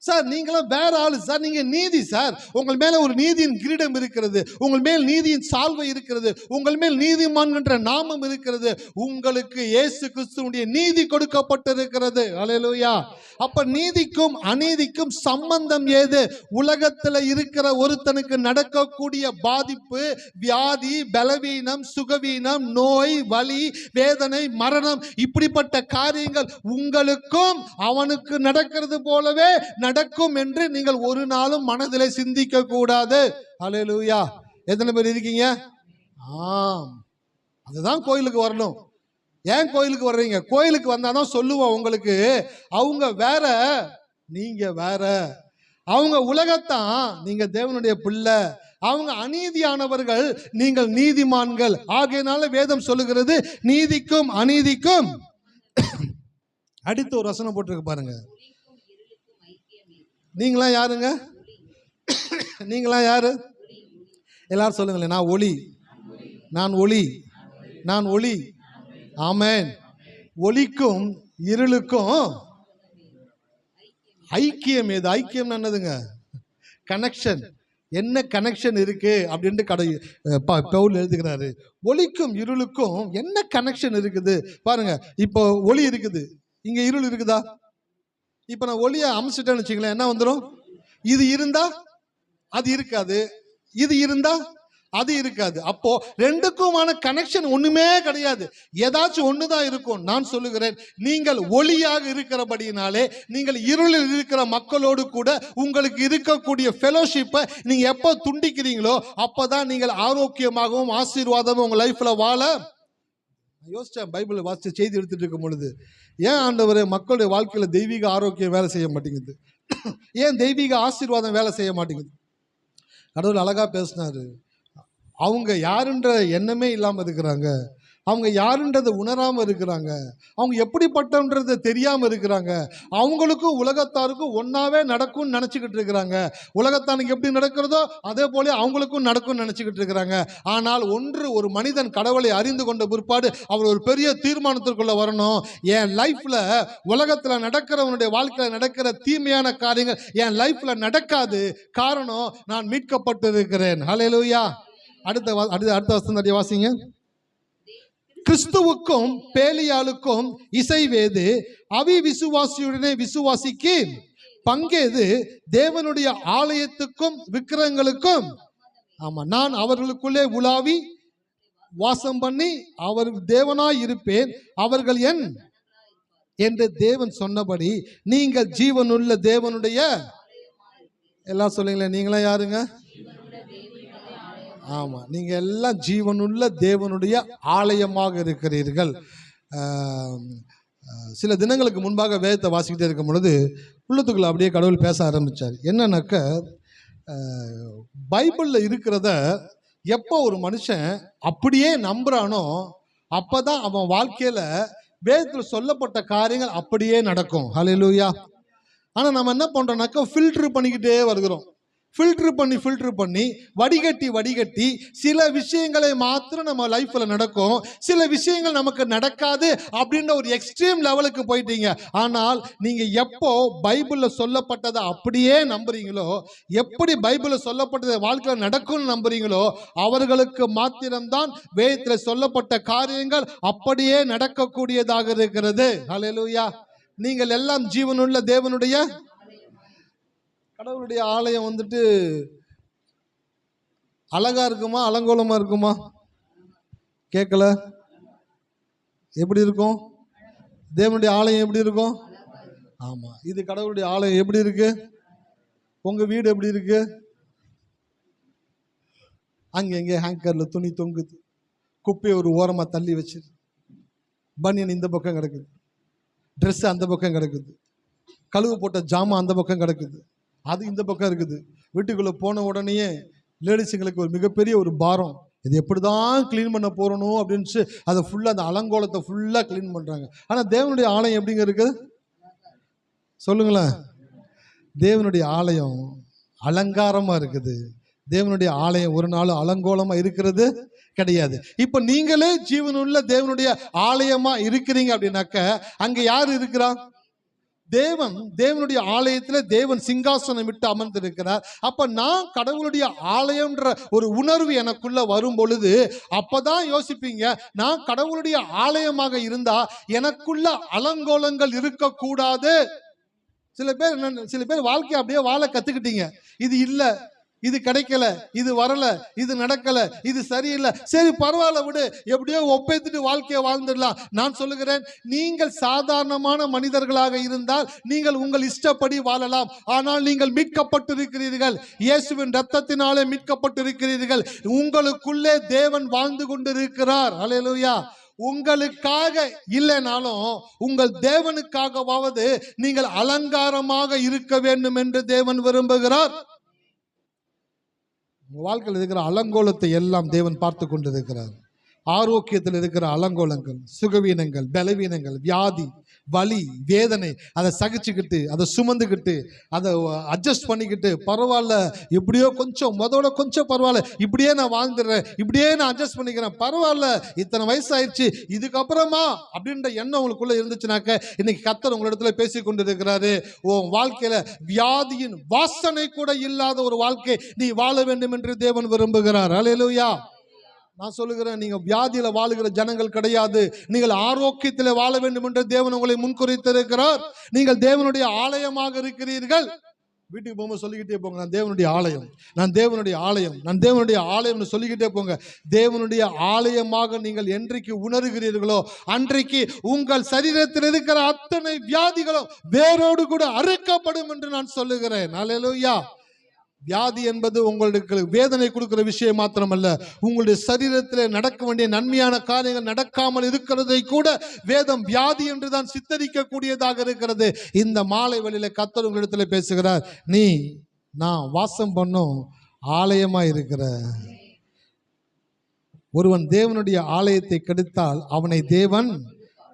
Speaker 1: சார் நீங்களாம் வேற ஆளு சார், நீங்க நீதி சார். உங்கள் மேல ஒரு நீதியின் கிரீடம் இருக்கிறது, உங்கள் மேல் நீதியின் சால்வை இருக்கிறது, உங்கள் மேல் நீதிமான் என்ற நாமம் இருக்கிறது. உங்களுக்கு இயேசு கிறிஸ்துவுடைய நீதி கொடுக்கப்பட்டிருக்கிறது. ஹல்லேலூயா. அப்ப நீதிக்கும் அநீதிக்கும் சம்பந்தம் ஏது? உலகத்துல இருக்கிற ஒருத்தனுக்கு நடக்கக்கூடிய பாதிப்பு, வியாதி, பலவீனம், சுகவீனம், நோய், வலி, வேதனை, மரணம், இப்படிப்பட்ட காரியங்கள் உங்களுக்கும் அவனுக்கு நடக்கிறது போலவே நடக்கும் என்று நீங்கள் ஒரு நாளும் மனதிலே சிந்திக்க கூடாது. ஹல்லேலூயா. எத்தனை பேர் இருக்கீங்க? அதுதான் கோயிலுக்கு வரணும். ஏன் கோயிலுக்கு வர்றீங்க? கோயிலுக்கு வந்தாதான் சொல்லுவோம் உங்களுக்கு, அவங்க வேற நீங்க வேற. அவங்க உலகத்தான், நீங்க தேவனுடைய பிள்ளை. அவங்க அநீதியானவர்கள், நீங்கள் நீதிமான்கள். ஆகையினால வேதம் சொல்லுகிறது நீதிக்கும் அநீதிக்கும். அடுத்து ஒரு வசனம் போட்டிருக்கு பாருங்க. நீங்களா யாருங்க? நீங்களா யாரு? எல்லாரும் சொல்லுங்களேன், நான் ஒளி, நான் ஒளி, நான் ஒளி. ஆமென். ஒளிக்கும் இருளுக்கும் ஐக்கியம் ஏது? ஐக்கியம் என்னதுங்க? கனெக்ஷன். என்ன கனெக்ஷன் இருக்கு அப்படின்ட்டு பவுல் எழுதுகிறாரு. ஒளிக்கும் இருளுக்கும் என்ன கனெக்ஷன் இருக்குது பாருங்க. இப்போ ஒளி இருக்குது, இங்க இருள் இருக்குதா? இப்ப நான் ஒளியை அமிச்சிட்டேன்னு வச்சுங்களேன், என்ன வந்துடும்? இது இருந்தா அது இருக்காது, இது இருந்தா அது இருக்காது. அப்போ ரெண்டுக்குமான கனெக்ஷன் ஒண்ணுமே கிடையாது. ஏதாச்சும் ஒண்ணுதான் இருக்கும். நான் சொல்லுகிறேன், நீங்கள் ஒளியாக இருக்கிறபடினாலே நீங்கள் இருளில் இருக்கிற மக்களோடு கூட உங்களுக்கு இருக்கக்கூடிய ஃபெலோஷிப்பை நீங்க எப்போ துண்டிக்கிறீங்களோ அப்பதான் நீங்கள் ஆரோக்கியமாகவும் ஆசீர்வாதமும் உங்க லைஃப்ல வாழ. யோசிச்சேன், பைபிள் வாசிச்சு செய்தி எடுத்துட்டு இருக்கும் பொழுது, ஏன் ஆண்டவரே மக்களுடைய வாழ்க்கையில தெய்வீக ஆரோக்கியம் வேலை செய்ய மாட்டேங்குது? ஏன் தெய்வீக ஆசீர்வாதம் வேலை செய்ய மாட்டேங்குது? கடவுள் அழகா பேசினாரு. அவங்க யாருன்ற எண்ணமே இல்லாமல் இருக்கிறாங்க, அவங்க யாருன்றதை உணராமல் இருக்கிறாங்க, அவங்க எப்படிப்பட்டன்றதை தெரியாமல் இருக்கிறாங்க. அவங்களுக்கும் உலகத்தாருக்கும் ஒன்றாவே நடக்கும்னு நினச்சிக்கிட்டு இருக்கிறாங்க. உலகத்தானுக்கு எப்படி நடக்கிறதோ அதே போல அவங்களுக்கும் நடக்கும்னு நினச்சிக்கிட்டு இருக்கிறாங்க. ஆனால் ஒரு மனிதன் கடவுளை அறிந்து கொண்ட பிற்பாடு அவர் ஒரு பெரிய தீர்மானத்திற்குள்ளே வரணும். என் லைஃப்பில் உலகத்தில் நடக்கிறவனுடைய வாழ்க்கையில் நடக்கிற தீமையான காரியங்கள் என் லைஃப்பில் நடக்காது. காரணம், நான் மீட்கப்பட்டு இருக்கிறேன். ஹல்லேலூயா. அடுத்த வசனம் வாசிங்க. கிறிஸ்துவுக்கும் பேலியாளுக்கும் இசைவேது, அவிசுவாசியுடனே விசுவாசிக்கு பங்கேது, தேவனுடைய ஆலயத்துக்கும் விக்கிரகங்களுக்கும். ஆமா, நான் அவர்களுக்குள்ளே உலாவி வாசம் பண்ணி அவர் தேவனாய் இருப்பேன், அவர்கள் என் என்று தேவன் சொன்னபடி நீங்கள் ஜீவனுள்ள தேவனுடைய. எல்லாம் சொல்லுங்களேன், நீங்களா யாருங்க? ஆமா, நீங்க எல்லாம் ஜீவனுள்ள தேவனுடைய ஆலயமாக இருக்கிறீர்கள். சில தினங்களுக்கு முன்பாக வேதத்தை வாசிக்கிட்டே இருக்கும் பொழுது உள்ளத்துக்குள்ள அப்படியே கடவுள் பேச ஆரம்பிச்சார். என்னன்னாக்க, பைபிளில் இருக்கிறத எப்போ ஒரு மனுஷன் அப்படியே நம்புறானோ அப்பதான் அவன் வாழ்க்கையில வேதத்தில் சொல்லப்பட்ட காரியங்கள் அப்படியே நடக்கும். ஹல்லேலூயா. ஆனா நம்ம என்ன பண்றோம்னாக்கா ஃபில்டர் பண்ணிக்கிட்டே வருகிறோம். ஃபில்டர் பண்ணி வடிகட்டி சில விஷயங்களை மாத்திரம் நம்ம லைஃப்ல நடக்கும், சில விஷயங்கள் நமக்கு நடக்காது அப்படின்ற ஒரு எக்ஸ்ட்ரீம் லெவலுக்கு போயிட்டீங்க. ஆனால் நீங்க எப்போ பைபிள்ல சொல்லப்பட்டதை அப்படியே நம்புறீங்களோ, எப்படி பைபிள்ல சொல்லப்பட்டதை வாழ்க்கையில் நடக்கும்னு நம்புறீங்களோ, அவர்களுக்கு மாத்திரம்தான் வேதத்தில் சொல்லப்பட்ட காரியங்கள் அப்படியே நடக்கக்கூடியதாக இருக்கிறது. ஹல்லேலூயா. நீங்கள் எல்லாம் ஜீவனுள்ள தேவனுடைய கடவுளுடைய ஆலயம் வந்துட்டு அழகா இருக்குமா அலங்கோலமா இருக்குமா? கேட்கல. எப்படி இருக்கும்? தேவனுடைய ஆலயம் எப்படி இருக்கும்? ஆமா, இது கடவுளுடைய ஆலயம். எப்படி இருக்கு? உங்க வீடு எப்படி இருக்கு? அங்கங்க ஹேங்கர்ல துணி தொங்குது, குப்பையை ஒரு ஓரமா தள்ளி வச்சு, பனியன் இந்த பக்கம் கிடக்குது, ட்ரெஸ் அந்த பக்கம் கிடக்குது, கழுவு போட்ட ஜாமான் அந்த பக்கம் கிடக்குது, அது இந்த பக்கம் இருக்குது. வீட்டுக்குள்ளே போன உடனேயே லேடிஸுங்களுக்கு ஒரு மிகப்பெரிய ஒரு பாரம், இது எப்படி தான் க்ளீன் பண்ண போறணும் அப்படின்னு அதை ஃபுல்லாக அந்த அலங்கோலத்தை ஃபுல்லாக க்ளீன் பண்ணுறாங்க. ஆனால் தேவனுடைய ஆலயம் எப்படிங்க இருக்குது சொல்லுங்களேன்? தேவனுடைய ஆலயம் அலங்காரமாக இருக்குது. தேவனுடைய ஆலயம் ஒரு நாள் அலங்கோலமாக இருக்கிறது கிடையாது. இப்போ நீங்களே ஜீவனுள்ள தேவனுடைய ஆலயமா இருக்கிறீங்க அப்படின்னாக்க அங்கே யார் இருக்கிறா? தேவனுடைய ஆலயத்துல தேவன் சிங்காசனம் விட்டு அமர்ந்திருக்கிறார். அப்ப நான் கடவுளுடைய ஆலயம்ன்ற ஒரு உணர்வு எனக்குள்ள வரும் பொழுது அப்பதான் யோசிப்பீங்க, நான் கடவுளுடைய ஆலயமாக இருந்தா எனக்குள்ள அலங்கோலங்கள் இருக்கக்கூடாது. சில பேர் வாழ்க்கையை அப்படியே வாழ கத்துக்கிட்டீங்க. இது இல்ல, இது கிடைக்கல, இது வரல, இது நடக்கல, இது சரியில்லை, சரி பரவாயில்ல விடு, எப்படியோ ஒப்பேத்துட்டு வாழ்க்கையை வாழ்ந்துடலாம். நான் சொல்லுகிறேன், நீங்கள் சாதாரணமான மனிதர்களாக இருந்தால் நீங்கள் உங்கள் இஷ்டப்படி வாழலாம். ஆனால் நீங்கள் மீட்கப்பட்டிருக்கிறீர்கள், இயேசுவின் இரத்தத்தினாலே மீட்கப்பட்டிருக்கிறீர்கள். உங்களுக்குள்ளே தேவன் வாழ்ந்து கொண்டிருக்கிறார். ஹல்லேலூயா. உங்களுக்காக இல்லைனாலும் உங்கள் தேவனுக்காகவாவது நீங்கள் அலங்காரமாக இருக்க வேண்டும் என்று தேவன் விரும்புகிறார். வாழ்க்கையில் இருக்கிற அலங்கோலத்தை எல்லாம் தேவன் பார்த்து கொண்டிருக்கிறார். ஆரோக்கியத்தில் இருக்கிற அலங்கோலங்கள், சுகவீனங்கள், பலவீனங்கள், வியாதி, வலி, வேதனை, அதை சகிச்சுக்கிட்டு, அதை சுமந்துக்கிட்டு, அதை அட்ஜஸ்ட் பண்ணிக்கிட்டு, பரவாயில்ல எப்படியோ கொஞ்சம் முதல்ல கொஞ்சம் பரவாயில்ல, இப்படியே நான் வாழ்ந்துடுறேன், இப்படியே நான் அட்ஜஸ்ட் பண்ணிக்கிறேன், பரவாயில்ல இத்தனை வயசு ஆயிடுச்சு இதுக்கப்புறமா அப்படின்ற எண்ணம் உங்களுக்குள்ள இருந்துச்சுனாக்க இன்னைக்கு கர்த்தர் உங்களிடத்துல பேசி கொண்டு இருக்கிறாரு. உன் வாழ்க்கையில வியாதியின் வாசனை கூட இல்லாத ஒரு வாழ்க்கை நீ வாழ வேண்டும் என்று தேவன் விரும்புகிறார். ஹல்லேலூயா. நான் சொல்லுகிறேன், நீங்க வியாதியில வாழுகிற ஜனங்கள் கிடையாது, நீங்கள் ஆரோக்கியத்தில் வாழ வேண்டும் என்று தேவன் உங்களை முன்குறித்திருக்கிறார். நீங்கள் தேவனுடைய ஆலயமாக இருக்கிறீர்கள். வீட்டுக்கு போகும்போது சொல்லிக்கிட்டே போங்க, நான் தேவனுடைய ஆலயம், நான் தேவனுடைய ஆலயம், நான் தேவனுடைய ஆலயம்னு சொல்லிக்கிட்டே போங்க. தேவனுடைய ஆலயமாக நீங்கள் என்றைக்கு உணர்கிறீர்களோ அன்றைக்கு உங்கள் சரீரத்தில் இருக்கிற அத்தனை வியாதிகளும் வேரோடு கூட அறுக்கப்படும் என்று நான் சொல்லுகிறேன். ஹல்லேலூயா. வியாதி என்பது உங்களுக்கு வேதனை கொடுக்கிற விஷயம் மாத்திரமல்ல, உங்களுடைய சரீரத்தில் நடக்க வேண்டிய நன்மையான காரியங்கள் நடக்காமல் இருக்கிறதை கூட வேதம் வியாதி என்று தான் சித்தரிக்க கூடியதாக இருக்கிறது. இந்த மாலை வேளையில கர்த்தர் உங்களிடத்தில் பேசுகிறார், நான் வாசம் பண்ணும் ஆலயமா இருக்கிற ஒருவன் தேவனுடைய ஆலயத்தை கெடுத்தால் அவனை தேவன்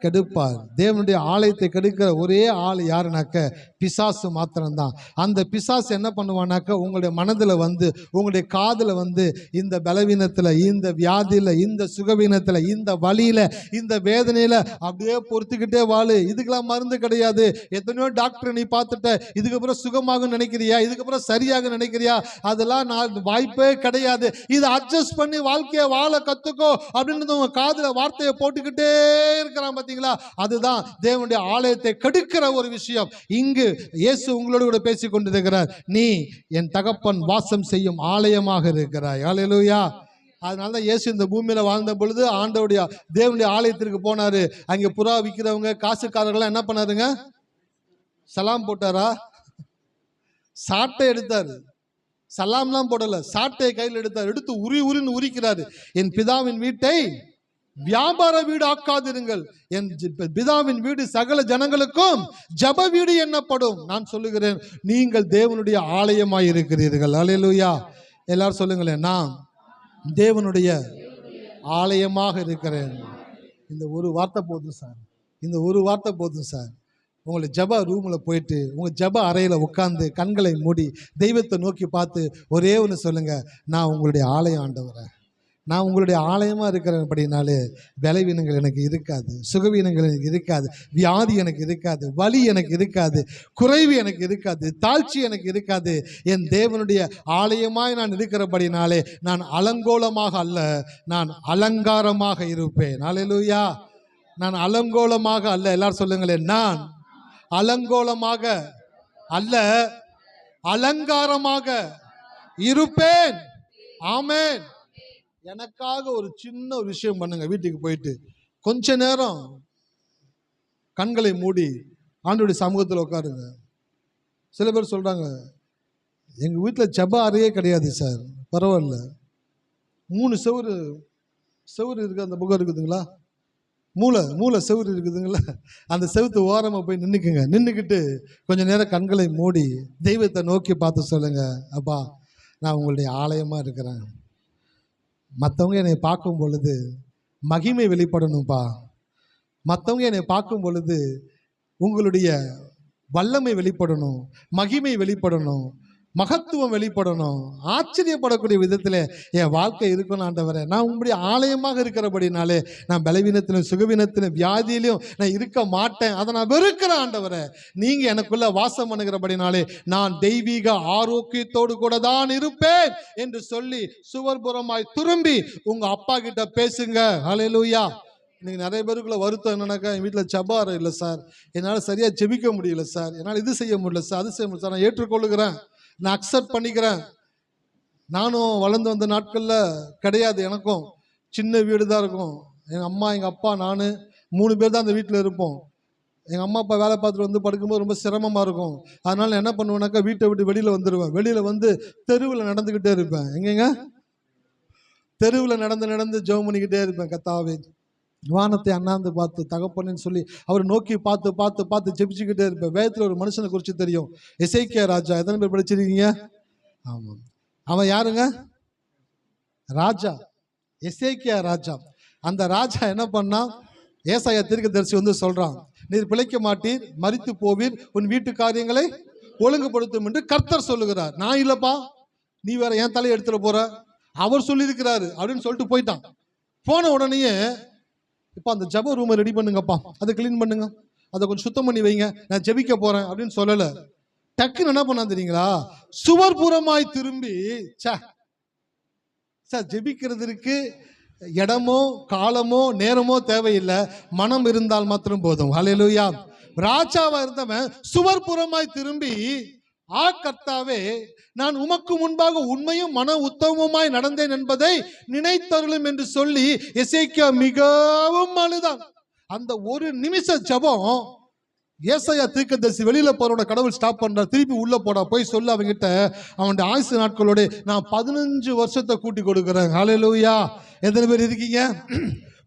Speaker 1: கெடுப்பார். தேவனுடைய ஆலயத்தை கெடுக்கிற ஒரே ஆள் யாருனாக்க பிசாசு மாத்திரம்தான். அந்த பிசாசு என்ன பண்ணுவானாக்க உங்களுடைய மனதில் வந்து, உங்களுடைய காதில் வந்து, இந்த பலவீனத்தில், இந்த வியாதியில், இந்த சுகவீனத்தில், இந்த வலியில், இந்த வேதனையில் அப்படியே பொறுத்துக்கிட்டே வாழு, இதுக்கெல்லாம் மருந்து கிடையாது, எத்தனையோ டாக்டர் நீ பார்த்துட்ட, இதுக்கப்புறம் சுகமாக நினைக்கிறியா, இதுக்கப்புறம் சரியாக நினைக்கிறியா, அதெல்லாம் நான் வாய்ப்பே கிடையாது, இதை அட்ஜஸ்ட் பண்ணி வாழ்க்கையை வாழ கற்றுக்கோ அப்படின்னு உங்க காதில் வார்த்தையை போட்டுக்கிட்டே இருக்கிறான். பார்த்தீங்களா? அதுதான் தேவனுடைய ஆலயத்தை கெடுக்கிற ஒரு விஷயம். இங்கு இயேசு உங்களோடு கூட பேசிக் கொண்டிருக்கிறார், நீ என் தகப்பன் வாசம் செய்யும் ஆலயமாக இருக்கிறாய். ஹல்லேலூயா. அதனால தான் இயேசு இந்த பூமியில வாழ்ந்த பொழுது ஆண்டவருடைய தேவனுடைய ஆலயத்திற்கு போனாரு. அங்கே புறா விற்கிறவங்க, காசுக்காரர்கள்லாம் என்ன பண்ணாருங்க? சலாம் போட்டாரா? சாட்டை எடுத்தாரு. சலாம்லாம் போடல, சாட்டையை கையில் எடுத்தார். எடுத்து உரின்னு உரிக்கிறாரு. என் பிதாவின் வீட்டை வியாபார வீடு ஆக்காதிருங்கள், என் பிதாவின் வீடு சகல ஜனங்களுக்கும் ஜப வீடு என்னப்படும். நான் சொல்லுகிறேன், நீங்கள் தேவனுடைய ஆலயமாய் இருக்கிறீர்கள். அல்லேலூயா. எல்லாரும் சொல்லுங்களேன், நான் தேவனுடைய ஆலயமாக இருக்கிறேன். இந்த ஒரு வார்த்தை போதும் சார், இந்த ஒரு வார்த்தை போதும் சார். உங்களை ஜப ரூமில் போயிட்டு உங்கள் ஜப அறையில் உட்காந்து கண்களை மூடி தெய்வத்தை நோக்கி பார்த்து ஒரே ஒன்று சொல்லுங்கள், நான் உங்களுடைய ஆலயம் ஆண்டவரே, நான் உங்களுடைய ஆலயமாக இருக்கிறேன். அப்படின்னாலே பலவீனங்கள் எனக்கு இருக்காது, சுகவீனங்கள் எனக்கு இருக்காது, வியாதி எனக்கு இருக்காது, வலி எனக்கு இருக்காது, குறைவு எனக்கு இருக்காது, தாழ்ச்சி எனக்கு இருக்காது. என் தேவனுடைய ஆலயமாய் நான் இருக்கிறபடினாலே நான் அலங்கோலமாக அல்ல, நான் அலங்காரமாக இருப்பேன். அல்லேலூயா. நான் அலங்கோலமாக அல்ல. எல்லாரும் சொல்லுங்களேன், நான் அலங்கோலமாக அல்ல, அலங்காரமாக இருப்பேன். ஆமென். எனக்காக ஒரு சின்ன ஒரு விஷயம் பண்ணுங்க. வீட்டுக்கு போயிட்டு கொஞ்ச நேரம் கண்களை மூடி ஆண்டவருடைய சமூகத்தில் உட்காருங்க. சில பேர் சொல்றாங்க, எங்க வீட்டில் ஜெப அறையே கிடையாது சார். பரவாயில்ல, 3 செவுரு இருக்கு, அந்த பக்கம் இருக்குதுங்களா, மூளை செவுரு இருக்குதுங்களா, அந்த செவுத்து ஓரமாக போய் நின்றுக்குங்க. நின்றுக்கிட்டு கொஞ்சம் நேரம் கண்களை மூடி தெய்வத்தை நோக்கி பார்த்து சொல்லுங்க, அப்பா நான் உங்களுடைய ஆலயமாக இருக்கிறேன். மற்றவங்க என்னை பார்க்கும் பொழுது மகிமை வெளிப்படணும்ப்பா. மற்றவங்க என்னை பார்க்கும் பொழுது உங்களுடைய வல்லமை வெளிப்படணும், மகிமை வெளிப்படணும், மகத்துவம் வெளிப்படணும், ஆச்சரியப்படக்கூடிய விதத்தில் என் வாழ்க்கை இருக்கணும் ஆண்டவரே. நான் உங்களுடைய ஆலயமாக இருக்கிறபடினாலே நான் பலவீனத்திலும் சுகவீனத்திலும் வியாதியிலையும் நான் இருக்க மாட்டேன். அதை நான் வெறுக்கிறேன் ஆண்டவரே. நீங்கள் எனக்குள்ள வாசம் பண்ணுகிறபடினாலே நான் தெய்வீக ஆரோக்கியத்தோடு கூட தான் இருப்பேன் என்று சொல்லி சுவர்புறமாய் திரும்பி உங்கள் அப்பா கிட்ட பேசுங்க. ஹல்லேலூயா. இன்னைக்கு நிறைய பேருக்குள்ள வருத்தம் என்னன்னாக்கா, என் வீட்டில் ஜெப அறை இல்லை சார், என்னால் சரியாக ஜெபிக்க முடியல சார், என்னால் இது செய்ய முடியல சார், அது செய்ய முடியல சார். நான் ஏற்றுக்கொள்ளுகிறேன், நான் அக்செப்ட் பண்ணிக்கிறேன். நானும் வளர்ந்து வந்த நாட்களில் கிடையாது, எனக்கும் சின்ன வீடு தான் இருக்கும். எங்கள் அம்மா, எங்கள் அப்பா, நான் 3 பேர் தான் அந்த வீட்டில் இருப்போம். எங்கள் அம்மா அப்பா வேலை பார்த்துட்டு வந்து படுக்கும்போது ரொம்ப சிரமமாக இருக்கும். அதனால் நான் என்ன பண்ணுவேன்னாக்கா, வீட்டை விட்டு வெளியில் வந்துடுவேன். வெளியில் வந்து தெருவில் நடந்துக்கிட்டே இருப்பேன். எங்கெங்க தெருவில் நடந்து ஜெபம் பண்ணிக்கிட்டே இருப்பேன். கர்த்தாவே, வானத்தை அண்ணாந்து பார்த்து தகப்பன்னு சொல்லி அவர் நோக்கி பார்த்து ஜெபிச்சுக்கிட்டே இருப்பேன். வேதத்தில் ஒரு மனுஷனை குறித்து தெரியும், எசேக்கியா ராஜா. எத்தனை பேர் படிச்சிருக்கீங்க? ஆமாம். அவன் யாருங்க? ராஜா, எசேக்கியா ராஜா. அந்த ராஜா என்ன பண்ணா, ஏசாயா தீர்க்கதரிசி வந்து சொல்றான், நீர் பிழைக்க மாட்டீர், மரித்து போவீர், உன் வீட்டு காரியங்களை ஒழுங்குபடுத்தும் என்று கர்த்தர் சொல்லுகிறார். நான் இல்லப்பா, நீ வேற என் தலையை எடுத்துட போற, அவர் சொல்லியிருக்கிறாரு அப்படின்னு சொல்லிட்டு போயிட்டான். போன உடனேயே, இப்போ அந்த ஜெப ரூமை ரெடி பண்ணுங்கப்பா, அதை கிளீன் பண்ணுங்க, அதை கொஞ்சம் சுத்தம் பண்ணி வைங்க, நான் ஜெபிக்க போறேன் அப்படின்னு சொல்லலை. டக்குன்னு என்ன பண்ணா தெரியுங்களா, சுவர்புறமாய் திரும்பி, சார் ஜெபிக்கிறதுக்கு இடமோ காலமோ நேரமோ தேவையில்லை, மனம் இருந்தால் மாத்திரம் போதும். ஹல்லேலூயா. ராஜாவா இருந்தவன் சுவர்புறமாய் திரும்பி, கர்த்தாவே, நான் உமக்கு முன்பாக உண்மையும் மன உத்தமமாய் நடந்தேன் என்பதை நினைத்தருளும் என்று சொல்லி எசேக்கியா மிகவும் அழுதான். அந்த ஒரு நிமிஷ ஜெபம் ஏசாயா தீர்க்கதரிசி வெளியில போறோட கடவுள் ஸ்டாப் பண்ற, திருப்பி உள்ள போடா, போய் சொல்லு அவங்கிட்ட, அவனுடைய ஆயுசு நாட்களோட நான் 15 வருஷத்தை கூட்டி கொடுக்குறேன். ஹல்லேலூயா. எத்தனை பேர் இருக்கீங்க?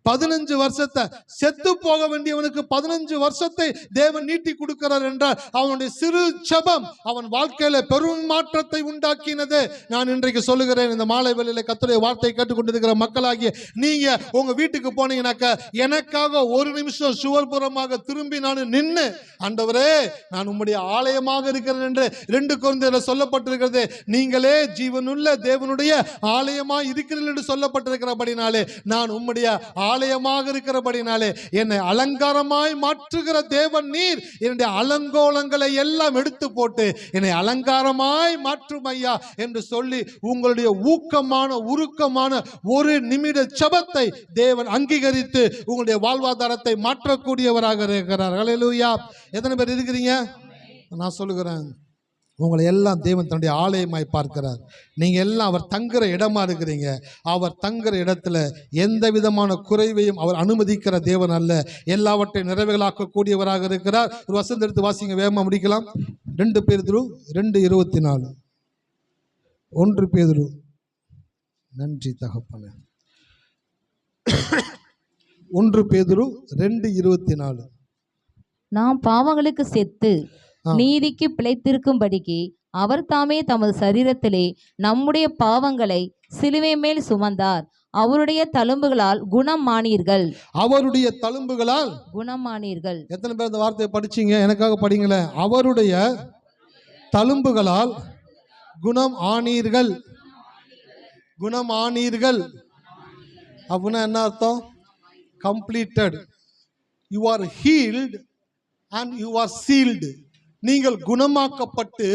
Speaker 1: 15 வருஷத்தை, செத்து போக வேண்டியவனுக்கு 15 வருஷத்தை தேவன் நீட்டி கொடுக்கிறார் என்றால் அவனுடைய சிறு ஜெபம் அவன் வாழ்க்கையில பெரும் மாற்றத்தை உண்டாக்கினது. நான் இன்றைக்கு சொல்லுகிறேன், இந்த மாலை வேளையில கர்த்தருடைய வார்த்தை கேட்டுக்கொண்டிருக்கிற மக்களாகிய நீங்க உங்க வீட்டுக்கு போனீங்கன்னாக்க, எனக்காக ஒரு நிமிஷம் சுவர்புறமாக திரும்பி நான் நின்று, ஆண்டவரே நான் உம்முடைய ஆலயமாக இருக்கிறேன் என்று 2 கொரிந்தியரில் சொல்லப்பட்டிருக்கிறது. நீங்களே ஜீவனுள்ள தேவனுடைய ஆலயமாக இருக்கிறீர்கள் என்று சொல்லப்பட்டிருக்கிறபடினாலே நான் உம்முடைய ஆலயமாக இருக்கிறபடினாலே என்னை அலங்காரமாய் மாற்றுகிற தேவன் நீர். என்னுடைய அலங்கோலங்களை எல்லாம் எடுத்து போட்டு என்னை அலங்காரமாய் மாற்றும் ஐயா என்று சொல்லி உங்களுடைய ஊக்கமான உருக்கமான ஒரு நிமிட ஜெபத்தை தேவன் அங்கீகரித்து உங்களுடைய வாழ்வாதாரத்தை மாற்றக்கூடியவராக இருக்கிறார். ஹல்லேலூயா. எத்தனை பேர் இருக்கிறீங்க? நான் சொல்லுகிறேன், உங்களை எல்லாம் தேவன் தன்னுடைய ஆலயமாய் பார்க்கிறார். நீங்கள் எல்லாம் அவர் தங்குற இடமா இருக்கிறீங்க. அவர் தங்குற இடத்துல எந்த விதமான குறைவையும் அவர் அனுமதிக்கிற தேவன் அல்ல, எல்லாவற்றையும் நிறைவுகளாக்கக்கூடியவராக இருக்கிறார். ஒரு வசனம் எடுத்து வாசிங்க, வேகமாக முடிக்கலாம். 2 பேதுரு 2:24. 1 பேதுரு. நன்றி தகப்பனே. 1 பேதுரு 2:24.
Speaker 2: நாம் பாவங்களுக்கு செத்து நீதிக்கு பிழைத்திருக்கும்படிக்கு அவர் தாமே தமது சரீரத்திலே நம்முடைய பாவங்களை சிலுவை மேல் சுமந்தார். அவருடைய தழும்புகளால் குணமானீர்கள்.
Speaker 1: அவருடைய தழும்புகளால்
Speaker 2: குணமானீர்கள்.
Speaker 1: எத்தனை பேர் இந்த வார்த்தையை படிச்சீங்க? எனக்காக படிங்களேன். அவருடைய தழும்புகளால் குணம் ஆனீர்கள். குணம் ஆனீர்கள் அப்படின்னா என்ன அர்த்தம்? Completed. You are healed and you are sealed. நீங்கள் குணமாக்கப்பட்டு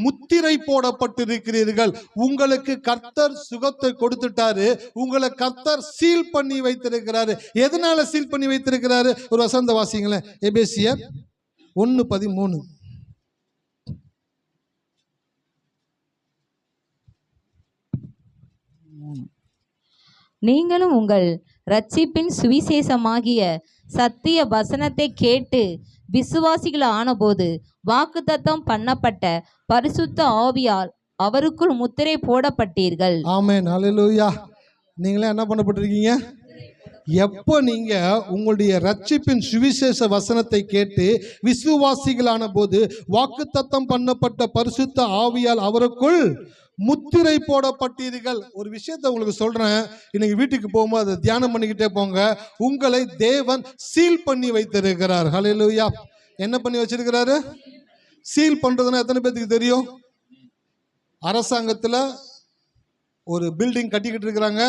Speaker 1: முத்திரை போடப்பட்டிருக்கிறீர்கள். உங்களுக்கு கர்த்தர் சுகத்தை கொடுத்துட்டாரு. உங்களை கர்த்தர் சீல் பண்ணி வைத்திருக்கிறாரு. எதனால சீல் பண்ணி வைத்திருக்கிறாரு? ஒரு வசந்த வாசிங்களேன். எபேசியர் 1:13.
Speaker 2: நீங்களும் உங்கள் இரட்சிப்பின் சுவிசேஷமாகிய சத்திய வசனத்தை கேட்டு விசுவாசிகள் ஆனபோது வாக்குத்தத்தம் பண்ணப்பட்ட பரிசுத்த ஆவியால் அவருக்குள் முத்திரை போடப்பட்டீர்கள்.
Speaker 1: ஆமென். ஹல்லேலூயா. நீங்களே என்ன பண்ணப்பட்டிருக்கீங்க? எப்போ நீங்க உங்களுடைய ரட்சிப்பின் சுவிசேஷ வசனத்தை கேட்டு விசுவாசிகளான போது வாக்குத்தத்தம் பண்ணப்பட்ட பரிசுத்த ஆவியால் அவருக்குள் முத்திரை போடப்பட்டீர்கள். ஒரு விஷயத்தை உங்களுக்கு சொல்றேன். இன்னைக்கு வீட்டுக்கு போகும்போது அதை தியானம் பண்ணிக்கிட்டே போங்க. உங்களை தேவன் சீல் பண்ணி வைத்திருக்கிறார். ஹல்லேலூயா. என்ன பண்ணி வச்சிருக்கிறாரு? சீல் பண்றதுன்னா எத்தனை பேருக்கு தெரியும்? அரசாங்கத்தில் ஒரு பில்டிங் கட்டிக்கிட்டு இருக்கிறாங்க.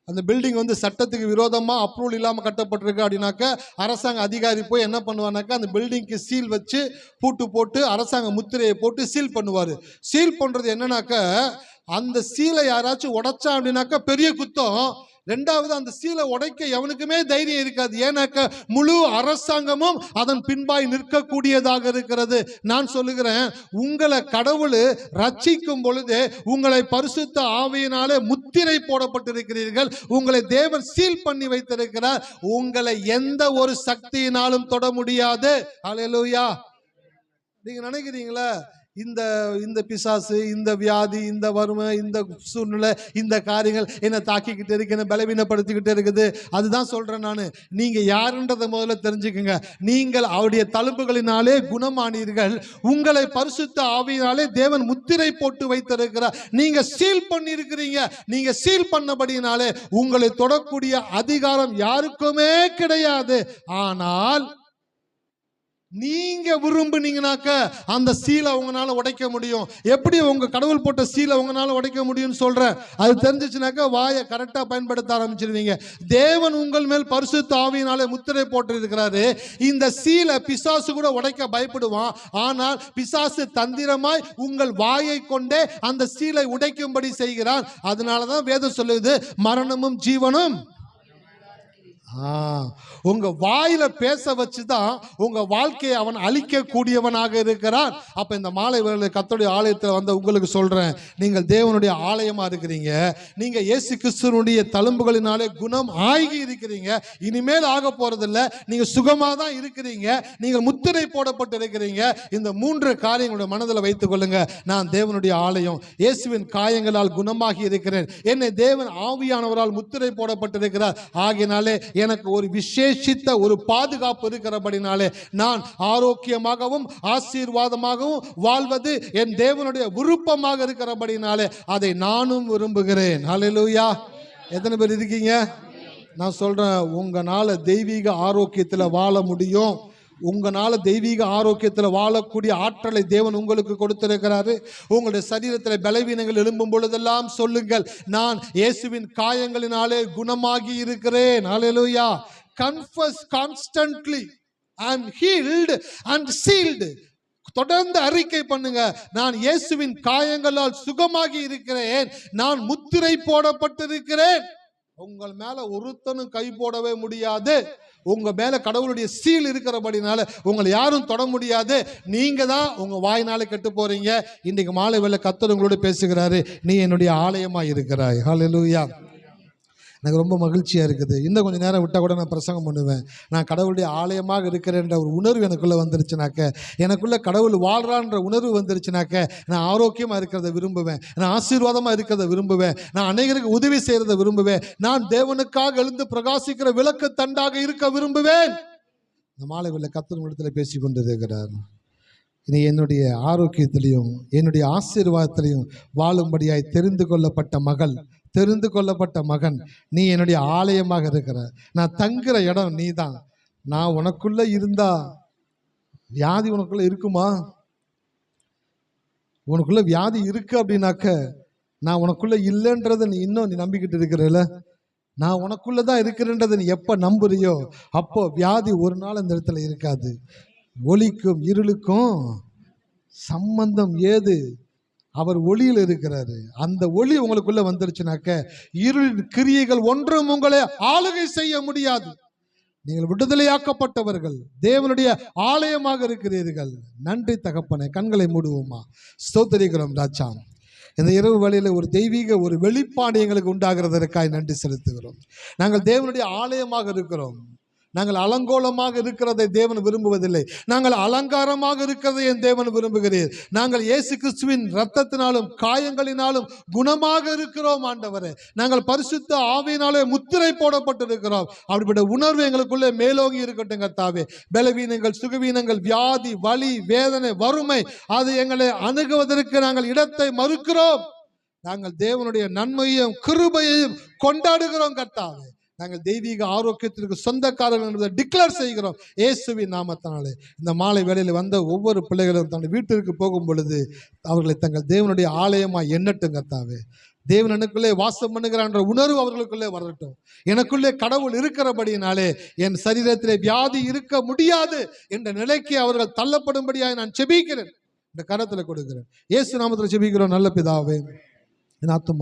Speaker 1: அந்த பில்டிங் வந்து சட்டத்துக்கு விரோதமாக அப்ரூவல் இல்லாமல் கட்டப்பட்டிருக்கு அப்படின்னாக்கா அரசாங்க அதிகாரி போய் என்ன பண்ணுவானாக்கா அந்த பில்டிங்க்கு சீல் வச்சு பூட்டு போட்டு அரசாங்க முத்திரையை போட்டு சீல் பண்ணுவார். சீல் பண்ணுறது என்னன்னாக்கா அந்த சீலை யாராச்சும் உடைச்சா அப்படின்னாக்கா பெரிய குத்தம். ரெண்டாவது, அந்த சீலை உடைக்க எவனுக்குமே தைரியம் இருக்காது. ஏன்னாக்க முழு அரசாங்கமும் அதன் பின்பாய் நிற்கக்கூடியதாக இருக்கிறது. நான் சொல்லுகிறேன், உங்களை கடவுள் ரட்சிக்கும் பொழுது உங்களை பரிசுத்த ஆவியினாலே முத்திரை போடப்பட்டிருக்கிறீர்கள். உங்களை தேவன் சீல் பண்ணி வைத்திருக்கிறார். உங்களை எந்த ஒரு சக்தியினாலும் தொட முடியாது. ஹல்லேலூயா. நீங்க நினைக்கிறீங்களா இந்த பிசாசு, இந்த வியாதி, இந்த வறுமை, இந்த சூழ்நிலை, இந்த காரியங்கள் என்னை தாக்கிக்கிட்டு இருக்கு, என்னை பலவீனப்படுத்திக்கிட்டே இருக்குது? அதுதான் சொல்றேன் நான். நீங்க யாருன்றதை முதல்ல தெரிஞ்சுக்குங்க. நீங்கள் அவருடைய தழும்புகளினாலே குணமானீர்கள். உங்களை பரிசுத்த ஆவியினாலே தேவன் முத்திரை போட்டு வைத்திருக்கிறார். நீங்க சீல் பண்ணி இருக்கிறீங்க. நீங்க சீல் பண்ணபடினாலே உங்களை தொடக்கூடிய அதிகாரம் யாருக்குமே கிடையாது. ஆனால் நீங்க விரும்புனீங்கனாக்க அந்த சீலை உங்களால உடைக்க முடியும். எப்படி உங்க கடவுள் போட்ட சீலை உங்களால உடைக்க முடியும்னு சொல்றேன். அது தெரிஞ்சிச்சுனாக்கா வாயை கரெக்டா பயன்படுத்த ஆரம்பிச்சிருவீங்க. தேவன் உங்கள் மேல் பரிசுத்த ஆவியினாலே முத்திரை போட்டு இருக்கிறாரு. இந்த சீலை பிசாசு கூட உடைக்க பயப்படுவான். ஆனால் பிசாசு தந்திரமாய் உங்கள் வாயை கொண்டே அந்த சீலை உடைக்கும்படி செய்கிறான். அதனாலதான் வேதம் சொல்லுது, மரணமும் ஜீவனும் உங்க வாயில பேச வச்சுதான் உங்க வாழ்க்கையை அவன் அழிக்க கூடியவனாக இருக்கிறான். அப்ப இந்த மாலை வேளையில கர்த்தருடைய ஆலயத்தில் வந்த உங்களுக்கு சொல்றேன், நீங்கள் தேவனுடைய ஆலயமா இருக்கிறீங்க. நீங்க இயேசு கிறிஸ்துவினுடைய தழும்புகளினாலே குணம் ஆகி இருக்கிறீங்க. இனிமேல் ஆக போறதில்லை. நீங்க சுகமா தான் இருக்கிறீங்க. நீங்கள் முத்திரை போடப்பட்டு இருக்கிறீங்க. இந்த 3 காரியங்களுடைய மனதில் வைத்துக் கொள்ளுங்க. நான் தேவனுடைய ஆலயம், இயேசுவின் காயங்களால் குணமாகி இருக்கிறேன். என்னை தேவன் ஆவியானவரால் முத்திரை போடப்பட்டிருக்கிறார். ஆகினாலே எனக்கு ஒரு விசேஷித்த ஒரு பாதுகாப்பு இருக்கிறபடினாலே நான் ஆரோக்கியமாகவும் ஆசீர்வாதமாகவும் வாழ்வது என் தேவனுடைய விருப்பமாக இருக்கிறபடினாலே அதை நானும் விரும்புகிறேன். ஹல்லேலூயா. எத்தனை பேர் இருக்கீங்க? நான் சொல்றேன், உங்களால தெய்வீக ஆரோக்கியத்தில் வாழ முடியும். உங்களால தெய்வீக ஆரோக்கியத்தில் வாழக்கூடிய ஆற்றலை தேவன் உங்களுக்கு கொடுத்திருக்கிறாரு. உங்களுடைய சரீரத்தில் பலவீனங்கள் எழும்பும் பொழுதெல்லாம் சொல்லுங்கள், நான் இயேசுவின் காயங்களினாலே குணமாகி இருக்கிறேன். ஹல்லேலூயா. Confess constantly, I am healed and sealed. தொடர்ந்து அறிக்கை பண்ணுங்க, நான் இயேசுவின் காயங்களால் சுகமாகி இருக்கிறேன், நான் முத்திரை போடப்பட்டிருக்கிறேன். உங்கள் மேல ஒருத்தனும் கை போடவே முடியாது. உங்க மேல கடவுளுடைய சீல் இருக்கிறபடினால உங்களை யாரும் தொட முடியாது. நீங்க தான் உங்க வாயினால கெட்டு போறீங்க. இன்றைக்கு மாலை வேளை கர்த்தர் உங்களோட பேசுகிறாரு, நீ என்னுடைய ஆலயமா இருக்கிறாய். ஹல்லேலூயா. எனக்கு ரொம்ப மகிழ்ச்சியாக இருக்குது. இன்னும் கொஞ்சம் நேரம் விட்டால் கூட நான் பிரசங்கம் பண்ணுவேன். நான் கடவுளுடைய ஆலயமாக இருக்கிறேன்ற ஒரு உணர்வு எனக்குள்ளே வந்துருச்சுனாக்க, எனக்குள்ளே கடவுள் வாழ்கிறான்ற உணர்வு வந்துருச்சுனாக்க, நான் ஆரோக்கியமாக இருக்கிறத விரும்புவேன், நான் ஆசீர்வாதமாக இருக்கிறத விரும்புவேன், நான் அநேகருக்கு உதவி செய்கிறத விரும்புவேன், நான் தேவனுக்காக எழுந்து பிரகாசிக்கிற விளக்கு தண்டாக இருக்க விரும்புவேன். இந்த மாலை வேளை கர்த்தர் இடத்துல பேசி கொண்டிருக்கிறார். இனி என்னுடைய ஆரோக்கியத்திலையும் என்னுடைய ஆசீர்வாதத்திலையும் வாழும்படியாய் தெரிந்து கொள்ளப்பட்ட மகன் நீ என்னுடைய ஆலயமாக இருக்கிற. நான் தங்குற இடம் நீ தான். நான் உனக்குள்ள இருந்தா வியாதி உனக்குள்ள இருக்குமா? உனக்குள்ள வியாதி இருக்கு அப்படின்னாக்க நான் உனக்குள்ள இல்லைன்றதை நீ நம்பிக்கிட்டு இருக்கிறல. நான் உனக்குள்ளதான் இருக்கிறன்றதை நீ எப்ப நம்புறியோ அப்போ வியாதி ஒரு நாள் அந்த இடத்துல இருக்காது. ஒளிக்கும் இருளுக்கும் சம்பந்தம் ஏது? அவர் ஒளியில் இருக்கிறாரு. அந்த ஒளி உங்களுக்குள்ள வந்துருச்சுனாக்க இருளின் கிரியைகள் ஒன்றும் உங்களை ஆளுகை செய்ய முடியாது. நீங்கள் விடுதலையாக்கப்பட்டவர்கள், தேவனுடைய ஆலயமாக இருக்கிறீர்கள். நன்றி தகப்பனே. கண்களை மூடுவோமா? ஸ்தோத்திரிக்கிறோம் ராஜா. இந்த இரவு வேளையில் ஒரு தெய்வீக ஒரு வெளிப்பாடு எங்களுக்கு உண்டாகிறதற்காக நன்றி செலுத்துகிறோம். நாங்கள் தேவனுடைய ஆலயமாக இருக்கிறோம். நாங்கள் அலங்கோலமாக இருக்கிறதை தேவன் விரும்புவதில்லை. நாங்கள் அலங்காரமாக இருக்கிறதை என் தேவன் விரும்புகிறீர். நாங்கள் இயேசு கிறிஸ்துவின் இரத்தத்தினாலும் காயங்களினாலும் குணமாக இருக்கிறோம் ஆண்டவரே. நாங்கள் பரிசுத்த ஆவியினாலே முத்திரை போடப்பட்டிருக்கிறோம். அப்படிப்பட்ட உணர்வு எங்களுக்குள்ளே மேலோங்கி இருக்கட்டும் கர்த்தாவே. பலவீனங்கள், சுகவீனங்கள், வியாதி, வலி, வேதனை, வறுமை அது எங்களை அணுகுவதற்கு நாங்கள் இடத்தை மறுக்கிறோம். நாங்கள் தேவனுடைய நன்மையையும் கிருபையையும் கொண்டாடுகிறோம் கர்த்தாவே. நாங்கள் தெய்வீக ஆரோக்கியத்திற்கு சொந்தக்காரர்கள் என்பதை டிக்ளேர் செய்கிறோம் இயேசுவின் நாமத்தினாலே. இந்த மாலை வேளையில் வந்த ஒவ்வொரு பிள்ளைகளும் தங்கள் வீட்டிற்கு போகும் பொழுது அவர்களை தங்கள் தேவனுடைய ஆலயமாய் எண்ணட்டும் கர்த்தாவே. தேவன் எனக்குள்ளே வாசம் பண்ணுகிறான்ற உணர்வு அவர்களுக்குள்ளே வரட்டும். எனக்குள்ளே கடவுள் இருக்கிறபடியினாலே என் சரீரத்திலே வியாதி இருக்க முடியாது என்ற நிலைக்கு அவர்கள் தள்ளப்படும்படியாக நான் செபிக்கிறேன். இந்த கரத்தில் கொடுக்கிறேன். இயேசு நாமத்தில் செபிக்கிறோம் நல்ல பிதாவே. என் ஆத்துமா